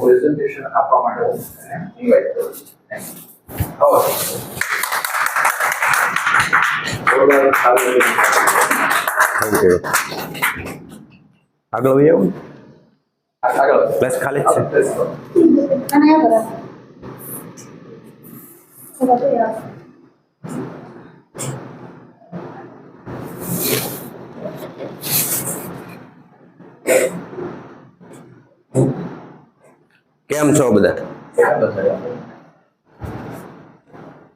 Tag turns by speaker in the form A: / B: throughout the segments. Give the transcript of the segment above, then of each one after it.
A: Presentation આપવા માટે invite કરું છું.
B: Thank you. આગળ વહી આવું. પ્લસ ખાલી જ છે. કેમ છો બધા?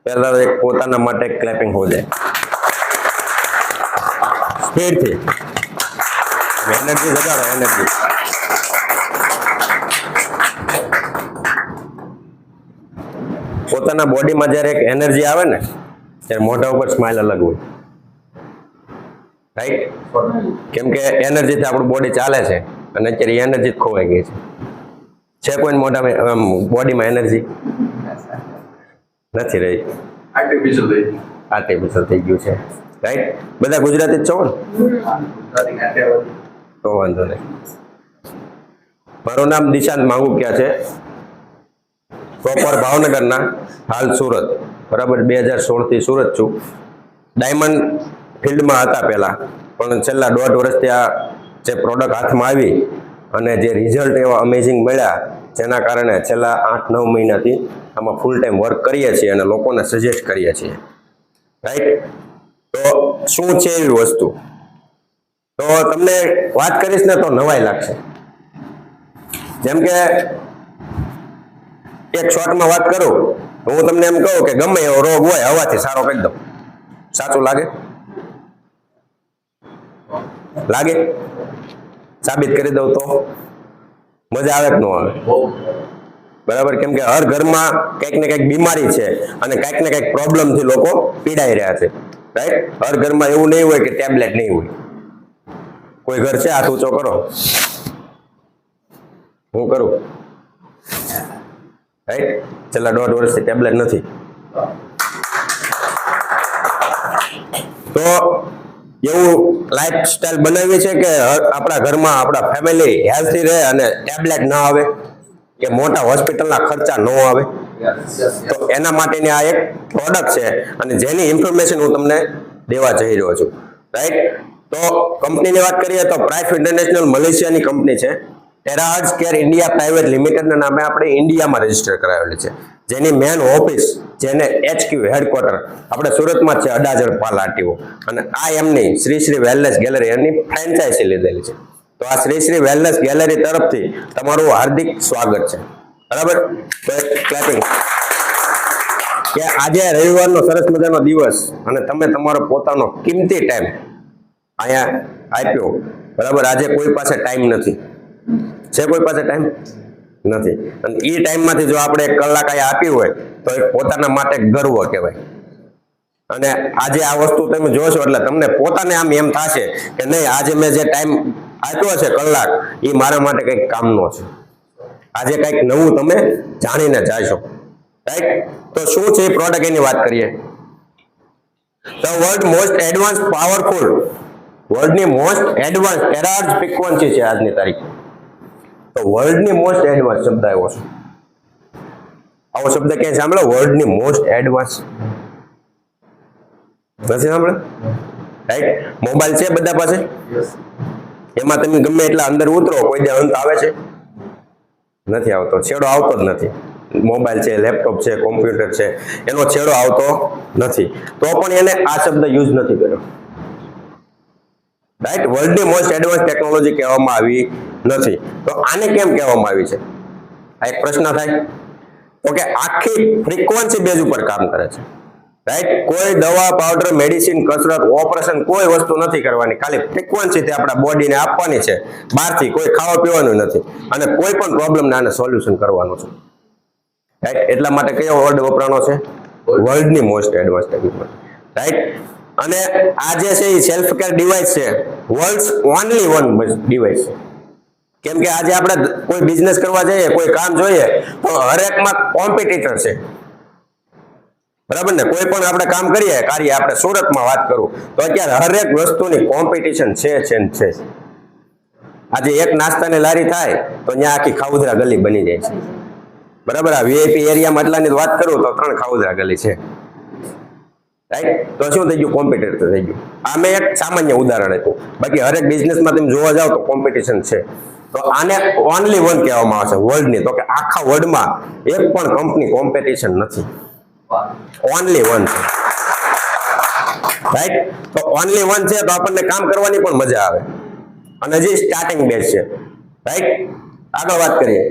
B: પહેલા એક પોતાના માટે ક્લેપિંગ હો જાય સ્પીડથી. Energy જગાડો, energy. પોતાના બોડીમાં જ્યારે એક એનર્જી આવે ને ત્યારે મોઢા ઉપર સ્માઇલ અલગ હોય, રાઈટ? કેમ કે એનર્જીથી આપણું બોડી ચાલે છે અને અત્યારે એનર્જી જ ખોવાઈ ગઈ છે કોઈ મોઢામાં બોડીમાં એનર્જી નથી રહી, આર્ટિફિશિયલ થઈ ગયું છે, રાઈટ? બધા ગુજરાતી જ છો ને? તો વાંધો નહીં. મારું નામ દિશાંત માંગુકિયા છે, પ્રોપર ભાવનગરના, હાલ સુરત, બરાબર. 2016 થી સુરત છું. ડાયમંડ ફિલ્ડમાં હતા પહેલા, પણ છેલ્લા 1.5 વર્ષથી આ જે પ્રોડક્ટ હાથમાં આવી અને જે રિઝલ્ટ એવા અમેઝિંગ મળ્યા, જેના કારણે છેલ્લા 8-9 મહિનાથી આમાં ફૂલ ટાઈમ વર્ક કરીએ છીએ અને લોકોને સજેસ્ટ કરીએ છીએ, રાઈટ? તો શું છે એવી વસ્તુ, તો તમને વાત કરીશ ને તો નવાઈ લાગશે. જેમ કે એક શોર્ટમાં વાત કરું, હું તમને એમ કહું કે ગમે એવો રોગ હોય હવાથી સારો કરી દઉં, સાચું લાગે? લાગે? સાબિત કરી દઉં તો મજા આવે કે ન આવે? બરાબર. કેમ કે હર ઘરમાં કંઈક ને કંઈક બીમારી છે અને કંઈક ને કંઈક પ્રોબ્લેમથી લોકો પીડાઈ રહ્યા છે, રાઈટ? હર ઘરમાં એવું નહીં હોય કે ટેબ્લેટ નહીં હોય. કોઈ ઘર છે? હાથ ઊંચો કરો. હું કરું, રાઈટ? છેલ્લા 1.5 વર્ષથી ટેબ્લેટ નથી. તો એવું લાઈફસ્ટાઈલ બનાવી છે કે આપણા ઘરમાં આપણા ફેમિલી હેલ્થી રહે અને ટેબ્લેટ ના આવે, કે મોટા હોસ્પિટલના ખર્ચા ન આવે. તો એના માટેની આ એક પ્રોડક્ટ છે અને જેની ઇન્ફોર્મેશન હું તમને દેવા જઈ રહ્યો છું, રાઈટ? તો કંપનીની વાત કરીએ તો પ્રાઇફ ઇન્ટરનેશનલ મલેશિયાની કંપની છે. ટેરાહર્ટ્ઝ કેર ઇન્ડિયા પ્રાઇવેટ લિમિટેડના નામે આપણે ઇન્ડિયામાં રજીસ્ટર કરાવેલી છે, જેની મેન ઓફિસ, જેને HQ હેડક્વાર્ટર આપણે સુરતમાં છે, અડાજણ પાલ આરટીઓ. અને આ એમની શ્રી શ્રી વેલનેસ ગેલેરી એની ફ્રેન્ચાઇઝી લીધેલી છે. તો આ શ્રી શ્રી વેલનેસ ગેલેરી તરફથી તમારું હાર્દિક સ્વાગત છે, બરાબર? ક્લેપિંગ. કે આજે રવિવારનો સરસ મજાનો દિવસ અને તમે તમારો પોતાનો કિંમતી ટાઈમ અહીંયા આપ્યો, બરાબર? આજે કોઈ પાસે ટાઈમ નથી, છે કોઈ પાસે ટાઈમ નથી, અને એ ટાઈમમાંથી જો આપણે 1 કલાક અહીંયા આપી હોય તો એ પોતાના માટે ગર્વ કહેવાય. અને આજે આ વસ્તુ તમે જોશો એટલે તમને પોતાને આમ એમ થશે કે નહીં, આજે મેં જે ટાઈમ આપ્યો છે કલાક, એ મારા માટે કંઈક કામનો છે. આજે કંઈક નવું તમે જાણીને જાશો, રાઈટ? તો શું છે એ પ્રોડક્ટ, એની વાત કરીએ. The world most advance powerful, વર્લ્ડની મોસ્ટ એડવાન્સ ટેરાહર્ટ્ઝ ફ્રીક્વન્સી છે આજની તારીખ. તો વર્લ્ડની મોસ્ટ એડવાન્સ શબ્દ આવ્યો છે. આવો શબ્દ ક્યાંય સાંભળ્યો? વર્લ્ડની મોસ્ટ એડવાન્સ નથી સાંભળ્યો, રાઈટ? મોબાઈલ છે બધા પાસે, એમાં તમે ગમે એટલા અંદર ઉતરો, કોઈ દે અંત આવે છે? નથી આવતો, છેડો આવતો જ નથી. મોબાઈલ છે, લેપટોપ છે, કોમ્પ્યુટર છે, એનો છેડો આવતો નથી. તો પણ એને આ શબ્દ યુઝ નથી કર્યો, રાઈટ? વર્લ્ડની મોસ્ટ એડવાન્સ ટેકનોલોજી કહેવામાં આવી નથી. તો આને કેમ કહેવામાં આવી છે? આ એક પ્રશ્ન થાય. તો કે આખી ફ્રીક્વન્સી બેઝ ઉપર કામ કરે છે, રાઈટ? કોઈ દવા, પાવડર, મેડિસિન, કસરત, ઓપરેશન કોઈ વસ્તુ નથી કરવાની, ખાલી ફ્રીક્વન્સીથી આપણા બોડીને આપવાની છે, બહારથી કોઈ ખાવા પીવાનું નથી, અને કોઈ પણ પ્રોબ્લેમને આને સોલ્યુશન કરવાનું છે, રાઈટ? એટલા માટે કયો વર્ડ વપરાણો છે? વર્લ્ડની મોસ્ટ એડવાન્સ ટેકનોલોજી, રાઈટ? અને આ જે છે એ સેલ્ફ કેર ડિવાઇસ છે, વર્લ્ડ્સ ઓનલી વન ડિવાઇસ છે. કેમ કે આજે આપણે કોઈ બિઝનેસ કરવા જઈએ, કોઈ કામ જોઈએ તો હરેકમાં કોમ્પિટિટર છે, બરાબર ને? કોઈ પણ આપણે કામ કરીએ, આપણે સુરતમાં વાત કરું તો અત્યારે હરેક વસ્તુની કોમ્પિટિશન છે. આજે એક નાસ્તાની લારી થાય તો ત્યાં આખી ખાઉધરા ગલી બની જાય છે, બરાબર. આ વીઆઈપી એરિયામાં એટલાની વાત કરું તો 3 ખાઉધરા ગલી છે, રાઈટ. તો શું થઈ ગયું? કોમ્પિટિટર થઈ ગયું. આ મેં એક સામાન્ય ઉદાહરણ આપ્યું, બાકી હરેક બિઝનેસમાં તમે જોવા જાવ તો કોમ્પિટિશન છે. તો આને ઓનલી વન કહેવામાં આવે છે વર્લ્ડની, તો કે આખા વર્લ્ડમાં એક પણ કંપની કોમ્પિટિશન નથી, ઓનલી વન છે, રાઈટ. તો ઓનલી વન છે તો આપણને કામ કરવાની પણ મજા આવે, અને હજી સ્ટાર્ટિંગ બેચ છે, રાઈટ. આગળ વાત કરીએ.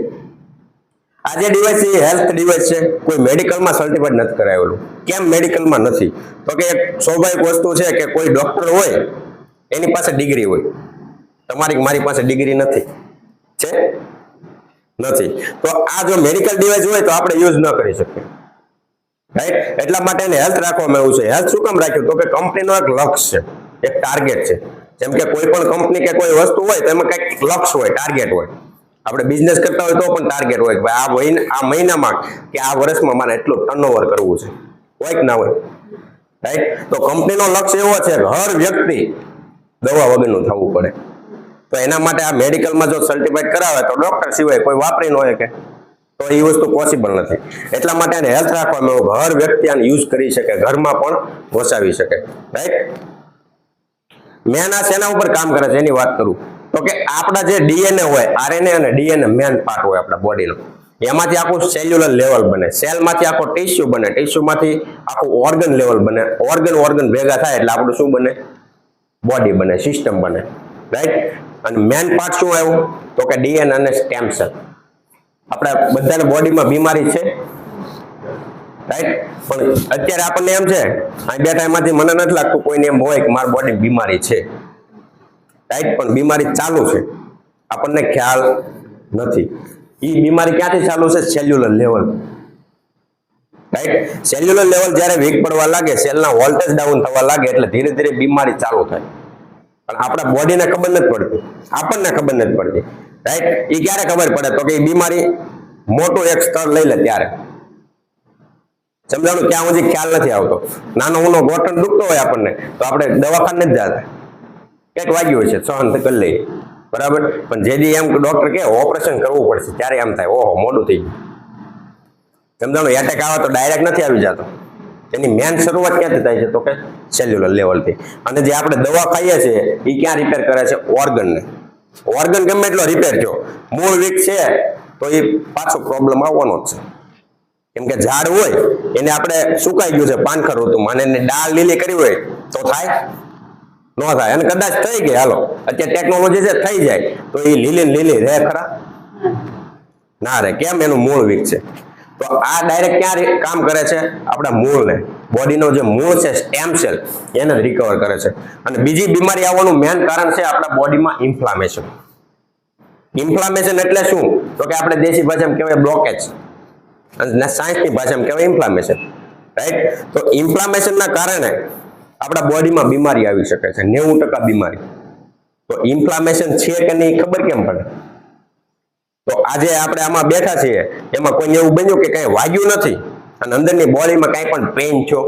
B: આ જે ડિવાઇસ છે એ હેલ્થ ડિવાઇસ છે, કોઈ મેડિકલમાં સર્ટિફાઈડ નથી કરાવેલું. કેમ મેડિકલમાં નથી? તો કે એક સ્વાભાવિક વસ્તુ છે કે કોઈ ડોક્ટર હોય એની પાસે ડિગ્રી હોય, તમારી મારી પાસે ડિગ્રી નથી, છે નથી. તો આ જો મેડિકલ ડિવાઇસ હોય તો આપણે યુઝ ન કરી શકીએ, રાઈટ. એટલા માટે એને હેલ્થ રાખવામાં આવ્યું છે. હેલ્થ શું કામ રાખ્યું? તો કે કંપનીનો એક લક્ષ્ય છે, એક ટાર્ગેટ છે. જેમ કે કોઈ પણ કંપની કે કોઈ વસ્તુ હોય તો એમાં કંઈક લક્ષ્ય હોય, ટાર્ગેટ હોય. આપણે બિઝનેસ કરતા હોય તો પણ ટાર્ગેટ હોય કે ભાઈ આ મહિનામાં કે આ વર્ષમાં મારે એટલું ટર્નઓવર કરવું છે, હોય કે ના હોય, રાઈટ. તો કંપનીનો લક્ષ્ય એવો છે કે હર વ્યક્તિ દવા વગરનું થવું પડે. તો એના માટે આ મેડિકલમાં જો સર્ટિફાઈડ કરાવે તો ડોક્ટર સિવાય કોઈ વાપરી ન હોય કે, તો એ વસ્તુ પોસિબલ નથી. એટલા માટે એને હેલ્થ રાખવામાં આવ્યું, હર વ્યક્તિ આને યુઝ કરી શકે, ઘરમાં પણ વસાવી શકે, રાઈટ. મેન આ શેના ઉપર કામ કરે છે એની વાત કરું તો કે આપણા જે ડીએનએ હોય, આરએનએ અને ડીએનએ મેન પાર્ટ હોય આપણા બોડીનો, એમાંથી આખું સેલ્યુલર લેવલ બને, સેલમાંથી આખો ટિશ્યુ બને, ટિશ્યુમાંથી આખું ઓર્ગન લેવલ બને, ઓર્ગન ભેગા થાય એટલે આપણું શું બને? બોડી બને, સિસ્ટમ બને, રાઈટ. અને મેન પાર્ટ શું આવ્યું? તો કે ડીએનએ અને સ્ટેમ સેલ. આપણા બધાને બોડીમાં બીમારી છે, રાઈટ. પણ અત્યારે આપણને એમ છે અહીં બેઠા એમાંથી મને નથી લાગતું કોઈને એમ હોય કે મારી બોડી બીમારી છે, રાઈટ. પણ બીમારી ચાલુ છે, આપણને ખ્યાલ નથી. એ બીમારી ક્યાંથી ચાલુ છે? Cellular level, right. Cellular level જ્યારે વીક પડવા લાગે, સેલના વોલ્ટેજ ડાઉન થવા લાગે એટલે ધીરે ધીરે બીમારી ચાલુ થાય. પણ આપણા બોડીને ખબર નથી પડતી, આપણને ખબર નથી પડતી, રાઈટ. એ ક્યારે ખબર પડે? તો કે એ બીમારી મોટું એક સ્તર લઈ લે ત્યારે. સમજાણું? ક્યાં સુધી ખ્યાલ નથી આવતો. નાનો ઊનો ઘોટણ દુખતો હોય આપણને તો આપણે દવાખાને નથી જતા, કંઈક વાગ્યું હોય છે સહન કરી લઈએ, બરાબર. પણ જેથી એમ ડોક્ટર કહે ઓપરેશન કરવું પડશે ત્યારે એમ થાય ઓહો મોડું થઈ ગયું. સમજાણું? એટેક આવે તો ડાયરેક્ટ નથી આવી જતો, એની મેન શરૂઆત ક્યાંથી થાય છે? તો કે સેલ્યુલર લેવલથી. અને જે આપણે દવા ખાઈએ છીએ એ ક્યાં રિપેર કરે છે? ઓર્ગનને. ઓર્ગન ગમે એટલો રિપેર થયો, મૂળ વીક છે તો એ પાછો પ્રોબ્લેમ આવવાનો જ છે. કેમ કે ઝાડ હોય એને આપણે સુકાઈ ગયું છે પાનખર ઋતુમાં, અને એને ડાળ લીલી કરી હોય તો થાય? ન થાય. અને કદાચ થઈ ગઈ, હાલો અત્યારે ટેકનોલોજી છે, થઈ જાય તો એ લીલી રહે ખરા? ના રહે. કેમ? એનું મૂળ વીક છે. તો આ ડાયરેક્ટ ક્યાં કામ કરે છે? આપણા મૂળને, બોડીનો જે મૂળ છે સ્ટેમ સેલ, એને જ રિકવર કરે છે. અને બીજી બીમારી આવવાનું મેન કારણ છે આપણા બોડીમાં ઇન્ફ્લામેશન. ઇન્ફ્લામેશન એટલે શું? તો કે આપણે દેશી ભાષામાં કહેવાય બ્લોકેજ, અને સાયન્સની ભાષામાં કહેવાય ઇન્ફ્લામેશન, રાઈટ. તો ઇન્ફ્લામેશનના કારણે આપણા બોડીમાં બીમારી આવી શકે છે, 90% બીમારી. તો ઇન્ફ્લામેશન છે કે નહીં ખબર કેમ પડે? તો આજે આપણે આમાં બેઠા છીએ એમાં કોઈને એવું બન્યું કે કઈ વાગ્યું નથી અને અંદરની બોડીમાં કઈ પણ પેઇન થયો,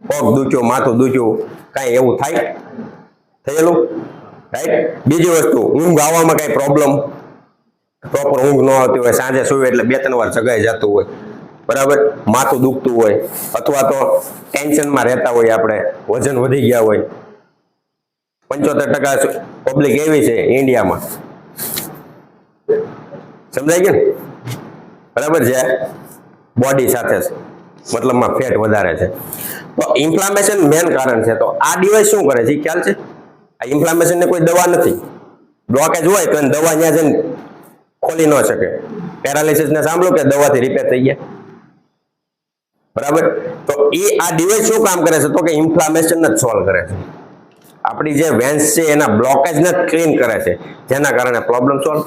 B: પગ દુખ્યો, માથું દુખ્યું, કઈ એવું થાય? થયેલું, રાઈટ. બીજી વસ્તુ, ઊંઘ આવવામાં કઈ પ્રોબ્લેમ, પ્રોપર ઊંઘ ન આવતી હોય, સાંજે સુવે એટલે 2-3 વાર જગાઈ જતું હોય, બરાબર. માથું દુખતું હોય, અથવા તો ટેન્શનમાં રહેતા હોય, આપણે વજન વધી ગયા હોય. 75% પબ્લિક એવી છે ઇન્ડિયામાં, સમજાય ગયું ને? બરાબર છે. બોડી સાથે મતલબમાં ફેટ વધારે છે. તો ઇન્ફ્લામેશન મેન કારણ છે. તો આ ડિવાઇસ શું કરે છે એ ખ્યાલ છે? આ ઇન્ફ્લામેશન ને કોઈ દવા નથી. બ્લોકેજ હોય તો દવા ત્યાં જઈને ખોલી ન શકે. પેરાલિસિસ ને સાંભળો કે દવાથી રિપેર થઈ ગયા, બરાબર. તો એ આ ડિવાઇસ શું કામ કરે છે? તો કે ઇન્ફ્લામેશન જ સોલ્વ કરે છે. આપણી જે વેન્સ છે એના બ્લોકેજ ને ક્લીન કરે છે, જેના કારણે પ્રોબ્લેમ સોલ્વ.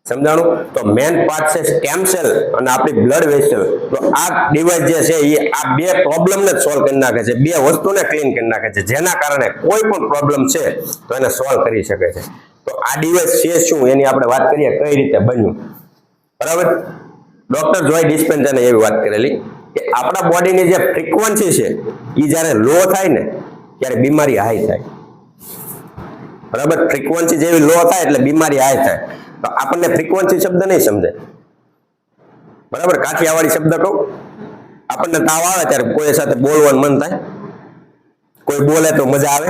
B: સમજાણું? તો મેન પાર્ટ છે સ્ટેમ સેલ અને આપણી બ્લડ વેસલ. તો આ ડિવાઇસ જે છે એ આ બે પ્રોબ્લેમ ને સોલ્વ કરી નાખે છે, બે વસ્તુને ક્લીન કરી નાખે છે, જેના કારણે કોઈ પણ પ્રોબ્લેમ છે તો એને સોલ્વ કરી શકે છે. તો આ ડિવાઇસ છે શું એની આપણે વાત કરીએ, કઈ રીતે બન્યું, બરાબર. ડોક્ટર જોય ડિસ્પેન્સરને એવી વાત કરેલી કે આપણા બોડીની જે ફ્રીક્વન્સી છે એ જ્યારે લો થાય ને ત્યારે બીમારી હાઈ થાય. બરાબર, ફ્રીક્વન્સી જેવી લો થાય એટલે બીમારી હાઈ થાય. તો આપણને ફ્રીક્વન્સી શબ્દ નહીં સમજાય, બરાબર. કાઠિયાવાડી શબ્દ કહું, આપણને તાવ આવે ત્યારે કોઈ સાથે બોલવાનું મન થાય, કોઈ બોલે તો મજા આવે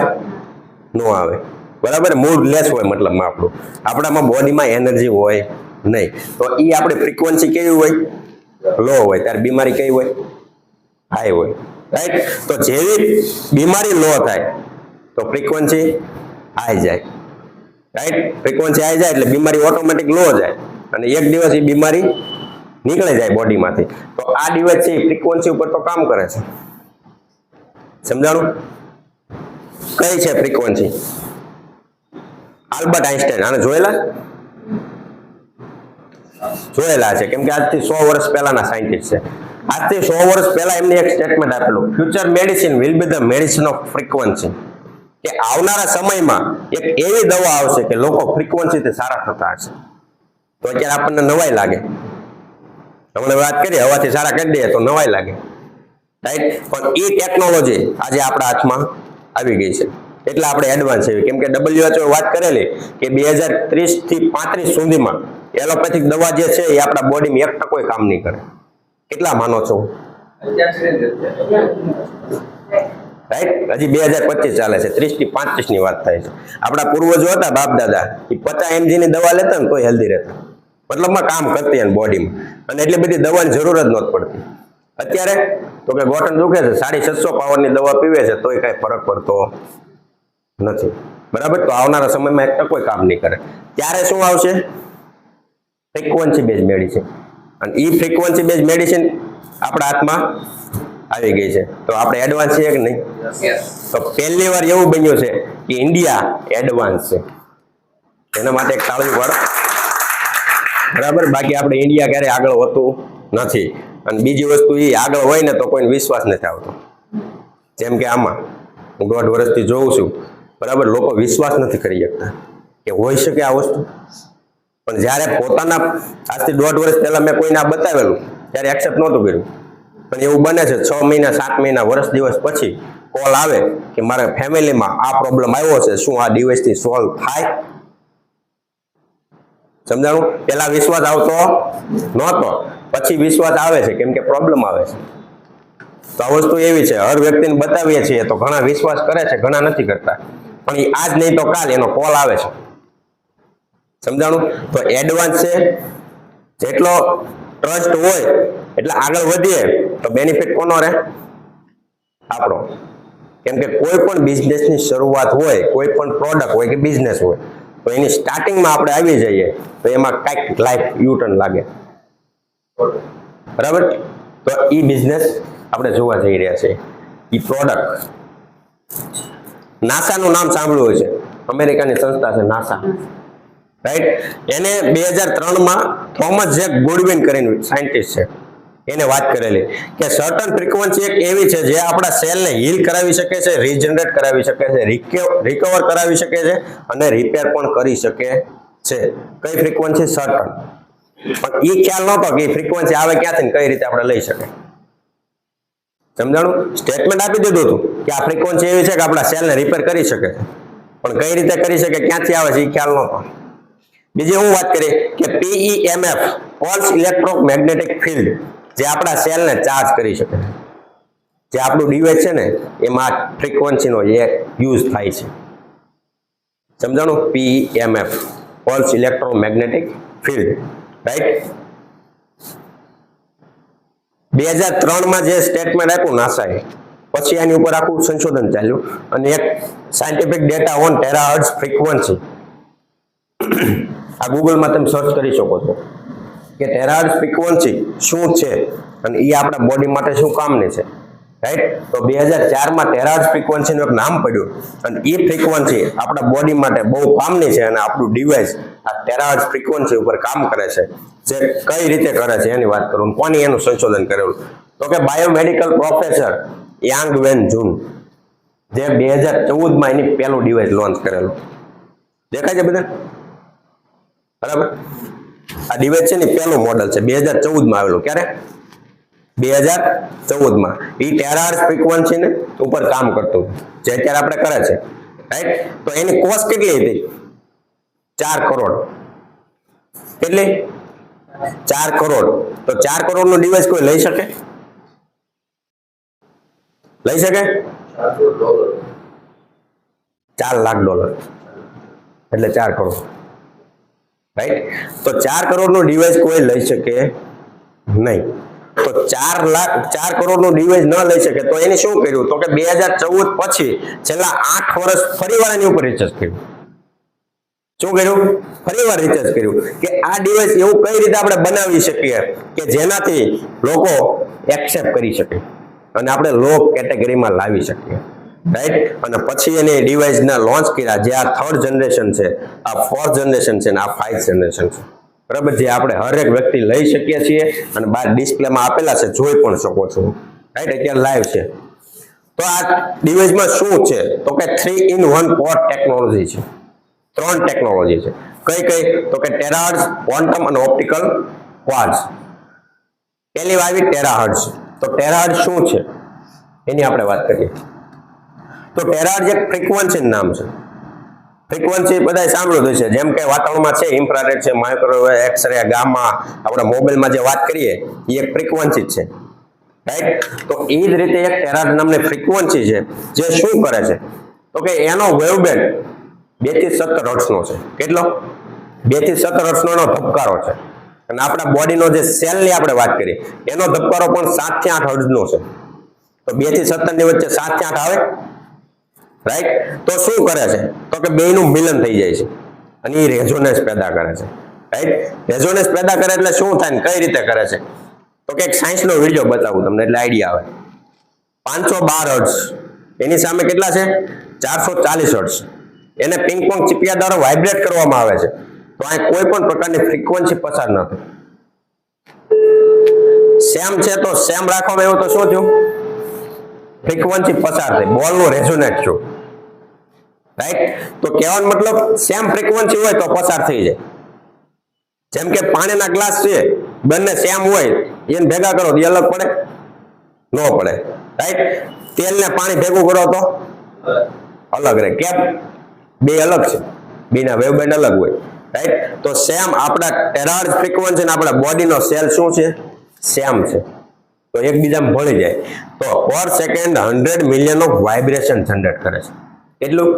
B: ન આવે, બરાબર. મૂડ લેસ હોય, મતલબમાં આપણામાં બોડીમાં એનર્જી હોય નહીં. તો એ આપણી ફ્રીક્વન્સી કેવી હોય, લો હોય, ત્યારે બીમારી કેવી હોય, હાઈ હોય, રાઈટ. તો જેવી બીમારી લો થાય તો ફ્રીક્વન્સી હાઈ જાય, રાઈટ. ફ્રીક્વન્સી હાઈ જાય એટલે બીમારી ઓટોમેટિક લો જાય અને એક દિવસ એ બીમારી નીકળી જાય બોડીમાંથી. તો આ ડિવાઇસ છે એ ફ્રીક્વન્સી ઉપર તો કામ કરે છે. સમજાણું? કઈ છે ફ્રીક્વન્સી? આલ્બર્ટ આઇન્સ્ટાઈન આને જોયેલા છે, કેમ કે આજથી 100 વર્ષ પહેલાના સાયન્ટિસ્ટ છે. આજથી 100 વર્ષ પહેલા એમને એક સ્ટેટમેન્ટ આપેલું, future medicine will be the medicine off frequency, કે આવનારા સમયમાં એક એવી દવા આવશે કે લોકો ફ્રીક્વન્સીથી સારા થતા હશે. તો અત્યારે આપણને નવાઈ લાગે, હમણાં વાત કરીએ હવાથી સારા કરી દઈએ તો નવાઈ લાગે, રાઈટ. પણ એ ટેકનોલોજી આજે આપણા હાથમાં આવી ગઈ છે એટલે આપણે એડવાન્સ છે. કેમ કે WHO વાત કરેલી કે 2030 થી 35 સુધીમાં એલોપેથિક દવા જે છે એ આપણા બોડીમાં 1% કામ નહીં કરે. કેટલા માનો છો? રાઈટ. હજી 2025 ચાલે છે, 30 થી 35 ની વાત થાય છે. આપણા પૂર્વજો હતા, બાપ દાદા, એ 50 mg ની દવા લેતા ને તોય હેલ્ધી રહેતા, મતલબમાં કામ કરતી એમ બોડીમાં, અને એટલી બધી દવાની જરૂર જ નહોતી પડતી. અત્યારે તો કે ગોઠણ દુખે છે, 750 પાવરની દવા પીવે છે તોય કઈ ફરક પડતો નથી, બરાબર. તો આવનારા સમયમાં 1% કામ નહીં કરે. ત્યારે શું આવશે? Frequency base medicine. અને એ ફ્રીક્વન્સી બેઝ મેડિસિન આપણા હાથમાં આવી ગઈ છે. તો આપણે એડવાન્સ છે કે નહીં? તો પહેલી વાર એવું બન્યું છે કે ઇન્ડિયા એડવાન્સ છે. એના માટે એક તાળી પાડો, બરાબર. બાકી આપણે ઇન્ડિયા ક્યારે આગળ હોતું નથી. અને બીજી વસ્તુ એ, આગળ હોય ને તો કોઈને વિશ્વાસ નથી આવતો. જેમ કે આમાં હું 1.5 વર્ષથી જોઉં છું, બરાબર, લોકો વિશ્વાસ નથી કરી શકતા કે હોઈ શકે આ વસ્તુ. પણ જ્યારે પોતાના આજથી 1.5 વર્ષ પહેલા મેં કોઈને આ બતાવેલું ત્યારે એક્સેપ્ટ નહોતું કર્યું. પણ એવું બને છે 6 મહિના 7 મહિના વર્ષ દિવસ પછી કોલ આવે કે મારા ફેમિલીમાં આ પ્રોબ્લેમ આવ્યો છે, શું આ ડિવાઇસથી સોલ્વ થાય? સમજાણું? પેલા વિશ્વાસ આવતો નહોતો, પછી વિશ્વાસ આવે છે કેમ કે પ્રોબ્લેમ આવે છે. તો આ વસ્તુ એવી છે, હર વ્યક્તિને બતાવીએ છીએ તો ઘણા વિશ્વાસ કરે છે, ઘણા નથી કરતા. પણ એ આજ નહીં તો કાલ એનો કોલ આવે છે. સમજાણું? તો એડવાન્સ છે, જેટલો ટ્રસ્ટ હોય એટલે આગળ વધીએ તો બેનિફિટ કોનો રહે? આપણો. કેમ કે કોઈ પણ બિઝનેસની શરૂઆત હોય, કોઈ પણ પ્રોડક્ટ હોય કે બિઝનેસ હોય, તો એની સ્ટાર્ટિંગમાં આપણે આવી જઈએ તો એમાં કાંઈક લાઈફ યુટર્ન લાગે, બરાબર. તો એ બિઝનેસ આપણે જોવા જઈ રહ્યા છે. એ પ્રોડક્ટ, નાસાનું નામ સાંભળ્યું છે, અમેરિકાની સંસ્થા છે નાસા, રાઈટ. એને 2003માં થોમસ જેક ગુડવિન કરીને સાયન્ટિસ્ટ છે, એને વાત કરેલી કે સર્ટન ફ્રીક્વન્સી એક એવી છે જે આપણા સેલને હીલ કરાવી શકે છે, રીજનરેટ કરાવી શકે છે, રિકવર કરાવી શકે છે અને રિપેર પણ કરી શકે છે. કઈ ફ્રીક્વન્સી? સર્ટન. પણ એ ખ્યાલ નહોતો કે ફ્રીક્વન્સી આવે ક્યાંથી ને કઈ રીતે આપણે લઈ શકીએ. સમજાણું? સ્ટેટમેન્ટ આપી દીધું હતું કે આ ફ્રીક્વન્સી એવી છે કે આપણા સેલને રિપેર કરી શકે છે, પણ કઈ રીતે કરી શકે, ક્યાંથી આવે છે એ ખ્યાલ નહોતો. બીજી હું વાત કરી કે PEMF, પલ્સ ઇલેક્ટ્રોમેગ્નેટિક ફિલ્ડ, જે આપણા સેલને ચાર્જ કરી શકે છે. જે આપણું ડિવાઇસ છે ને એમાં ફ્રીક્વન્સીનો યુઝ થાય છે. સમજાણું? PEMF, pulse electromagnetic field, right. 2003માં જે સ્ટેટમેન્ટ આપ્યું નાસાએ, પછી આની ઉપર આખું સંશોધન ચાલ્યું અને એક સાયન્ટિફિક ડેટા ઓન ટેરાહર્ટ્ઝ ફ્રીક્વન્સી, આ ગૂગલમાં તમે સર્ચ કરી શકો છો કે ટેરાહર્ટ્ઝ ફ્રીક્વન્સી શું છે અને એ આપણા બોડી માટે શું કામની છે, રાઈટ. તો 2004માં ટેરાહર્ટ્ઝ ફ્રીક્વન્સીનું એક નામ પડ્યું અને એ ફ્રીક્વન્સી આપણા બોડી માટે બહુ કામની છે અને આપણું ડિવાઇસ આ ટેરાહર્ટ્ઝ ફ્રીક્વન્સી ઉપર કામ કરે છે. જે કઈ રીતે કરે છે એની વાત કરું. કોની એનું સંશોધન કરેલું? તો કે બાયોમેડિકલ પ્રોફેસર યાંગ વેન જુન, જે 2014માં એની પહેલું ડિવાઇસ લોન્ચ કરેલું. દેખાય છે બધા? બરાબર. આ ડિવાઇસ છે ને પહેલું મોડલ છે, 2014માં આવેલું. ક્યારે? 2014માં. એ ટેરાહર્ટ્ઝ ફ્રીક્વન્સી ને ઉપર કામ કરતું, જે અત્યારે આપણે કરે છે. રાઈટ? તો એની કોસ્ટ કેટલી હતી? 4 કરોડ. કેટલી? 4 કરોડ. તો 4 કરોડ નું ડિવાઇસ કોઈ લઈ શકે? લઈ શકે? $4 લાખ એટલે 4 કરોડ, રાઈટ? તો 4 કરોડ નું ડિવાઇસ કોઈ લઈ શકે નહીં. તો 4 કરોડ નું ડિવાઇસ ન લઈ શકે તો એને શું કર્યું? તો કે 2014 પછી છેલ્લા 8 વર્ષ ફરીવાર એની ઉપર રિસર્ચ કર્યું. શું કર્યું? ફરીવાર રિસર્ચ કર્યું કે આ ડિવાઇસ એવું કઈ રીતે આપણે બનાવી શકીએ કે જેનાથી લોકો એક્સેપ્ટ કરી શકે અને આપણે લો કેટેગરીમાં લાવી શકીએ, રાઈટ? અને પછી એને ડિવાઇસને લોન્ચ કર્યા, જે આ 3rd જનરેશન છે, આ 4th જનરેશન છે અને આ 5th જનરેશન છે, બરાબર? જે આપણે હરેક વ્યક્તિ લઈ શકીએ છીએ અને બહાર ડિસ્પ્લેમાં આપેલા છે, જોઈ પણ શકો છો, રાઈટ? અત્યારે લાઈવ છે. તો આ ડિવાઇસમાં શું છે? તો કે 3-in-1 પોર્ટ ટેકનોલોજી છે. 3 ટેકનોલોજી છે. કઈ કઈ? તો કે ટેરાહર્ટ્ઝ, ક્વોન્ટમ અને ઓપ્ટિકલ ક્વાર્ટઝ. પહેલી આવી ટેરાહર્ટ્ઝ. તો ટેરાહર્ટ્ઝ શું છે એની આપણે વાત કરીએ. તો ટેરાહર્ટ્ઝ એક ફ્રીક્વન્સી નામ છે. ફ્રીક્વન્સી બધાએ સાંભળ્યું હશે, જેમ કે વાતાવરણમાં છે ઇન્ફ્રારેડ છે, માઇક્રોવેવ, એક્સરે, ગામા, આપણે મોબાઈલમાં જે વાત કરીએ એ એક ફ્રીક્વન્સી જ છે, રાઈટ? તો એ જ રીતે એક ટેરાહર્ટ્ઝ નામની ફ્રીક્વન્સી છે જે શું કરે છે? તો કે એનો વેવબેન્ડ 2 થી 17 હર્ટ્ઝનો છે. કેટલો? 2 થી 17 હર્ટ્ઝનો એનો ધબકારો છે. અને આપણા બોડીનો જે સેલની આપણે વાત કરીએ એનો ધબકારો પણ 7 થી 8 હર્ટ્ઝનો છે. તો 2 થી 17 ની વચ્ચે 7 થી 8 આવે, રાઈટ? તો શું કરે છે? તો કે બેયનું મિલન થઈ જાય છે અને એ રેઝોનન્સ પેદા કરે છે, રાઈટ? રેઝોનન્સ પેદા કરે એટલે શું થાય ને કઈ રીતે કરે છે? તો કે એક સાયન્સનો વિડીયો બતાવું તમને એટલે આઈડિયા આવે. 512 હર્ટ્ઝ એની સામે કેટલા છે? 440 હર્ટ્ઝ. એને પિંગપોંગ ચીપિયા દ્વારા વાઇબ્રેટ કરવામાં આવે છે. તો અહીં કોઈ પણ પ્રકારની ફ્રીક્વન્સી પસાર ન થાય. સેમ છે તો સેમ રાખવામાં આવ્યો તો શું થયું? ફ્રીક્વન્સી પસાર થઈ, બોલનું રેઝોનેટ થયું, રાઈટ? તો કહેવાનો મતલબ સેમ ફ્રીક્વન્સી હોય તો પસાર થઈ જાય. જેમ કે પાણીના ગ્લાસ છે, બંને સેમ હોય, એને ભેગા કરો તો એ અલગ પડે? ન પડે, રાઈટ? તેલને પાણી ભેગું કરો તો અલગ રહે. કેમ? બે અલગ છે, બેના વેવબેન્ડ અલગ હોય, રાઈટ? તો સેમ આપણા ટેરાહર્ટ્ઝ ફ્રીક્વન્સી અને આપણા બોડીનો સેલ શું છે? સેમ છે. તો એકબીજામાં ભળી જાય. તો પર second 100 million of vibration generate કરે છે. કેટલું?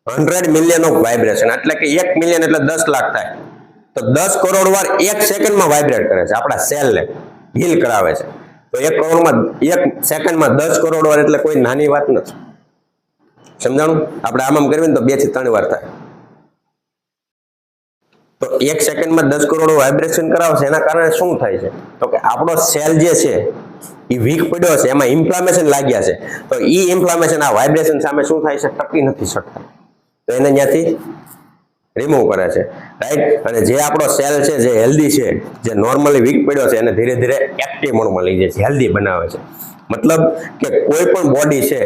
B: 100 મિલિયન ઓફ વાઇબ્રેશન, એટલે કે 1 મિલિયન એટલે 10 લાખ થાય. તો 10 કરોડ વાર 1 સેકન્ડમાં વાઇબ્રેટ કરે છે, આપણા સેલને હીલ કરાવે છે. તો 1 સેકન્ડમાં 10 કરોડ વાર એટલે કોઈ નાની વાત નથી. સમજાણું? આપણે આમ કરવી ને તો 2 થી 3 વાર થાય. તો 1 સેકન્ડમાં 10 કરોડ વાઇબ્રેશન કરાવશે, એના કારણે શું થાય છે? તો કે આપણો સેલ જે છે એ વીક પડ્યો છે, એમાં ઇન્ફ્લામેશન લાગ્યા છે. તો એ ઇન્ફ્લામેશન આ વાઇબ્રેશન સામે શું થાય છે? ટકી નથી શકતા. તો એને ત્યાંથી રિમૂવ કરે છે, રાઈટ? અને જે આપણો સેલ છે જે હેલ્ધી છે, જે નોર્મલી વીક પડ્યો છે, એને ધીરે ધીરે એક્ટિવ મોડમાં લઈ જાય છે, હેલ્ધી બનાવે છે. મતલબ કે કોઈ પણ બોડી છે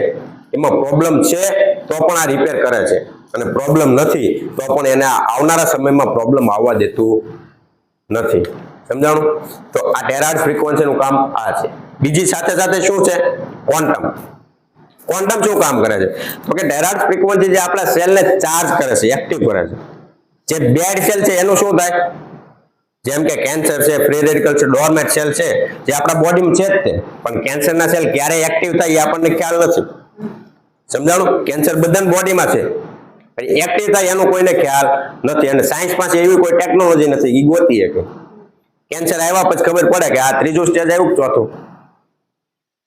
B: એમાં પ્રોબ્લેમ છે તો પણ આ રિપેર કરે છે, અને પ્રોબ્લેમ નથી તો પણ એને આવનારા સમયમાં પ્રોબ્લેમ આવવા દેતું નથી. સમજાણું? તો આ ટેરાહર્ટ્ઝ ફ્રીક્વન્સીનું કામ આ છે. બીજી સાથે સાથે શું છે? ક્વોન્ટમ. ક્વોન્ટમ શું કામ કરે છે? તો કે ટેરાહર્ટ્ઝ ફ્રીક્વન્સી જે આપણા સેલને ચાર્જ કરે છે, એક્ટિવ કરે છે. જે ડેડ સેલ છે એનું શું થાય? જેમ કે કેન્સર છે, ફ્રી રેડિકલ છે, ડોર્મેન્ટ સેલ છે, જે આપણા બોડીમાં છે જ તે, પણ કેન્સરના સેલ ક્યારે એક્ટિવ થાય એ આપણને ખ્યાલ નથી. સમજાણું? કેન્સર બધાની બોડીમાં છે, એક્ટિવ થાય એનો કોઈને ખ્યાલ નથી, અને સાયન્સ પાસે એવી કોઈ ટેકનોલોજી નથી એ ગોતી શકે. કેન્સર આવ્યા પછી ખબર પડે કે આ 3જું સ્ટેજ આવ્યું, 4થું.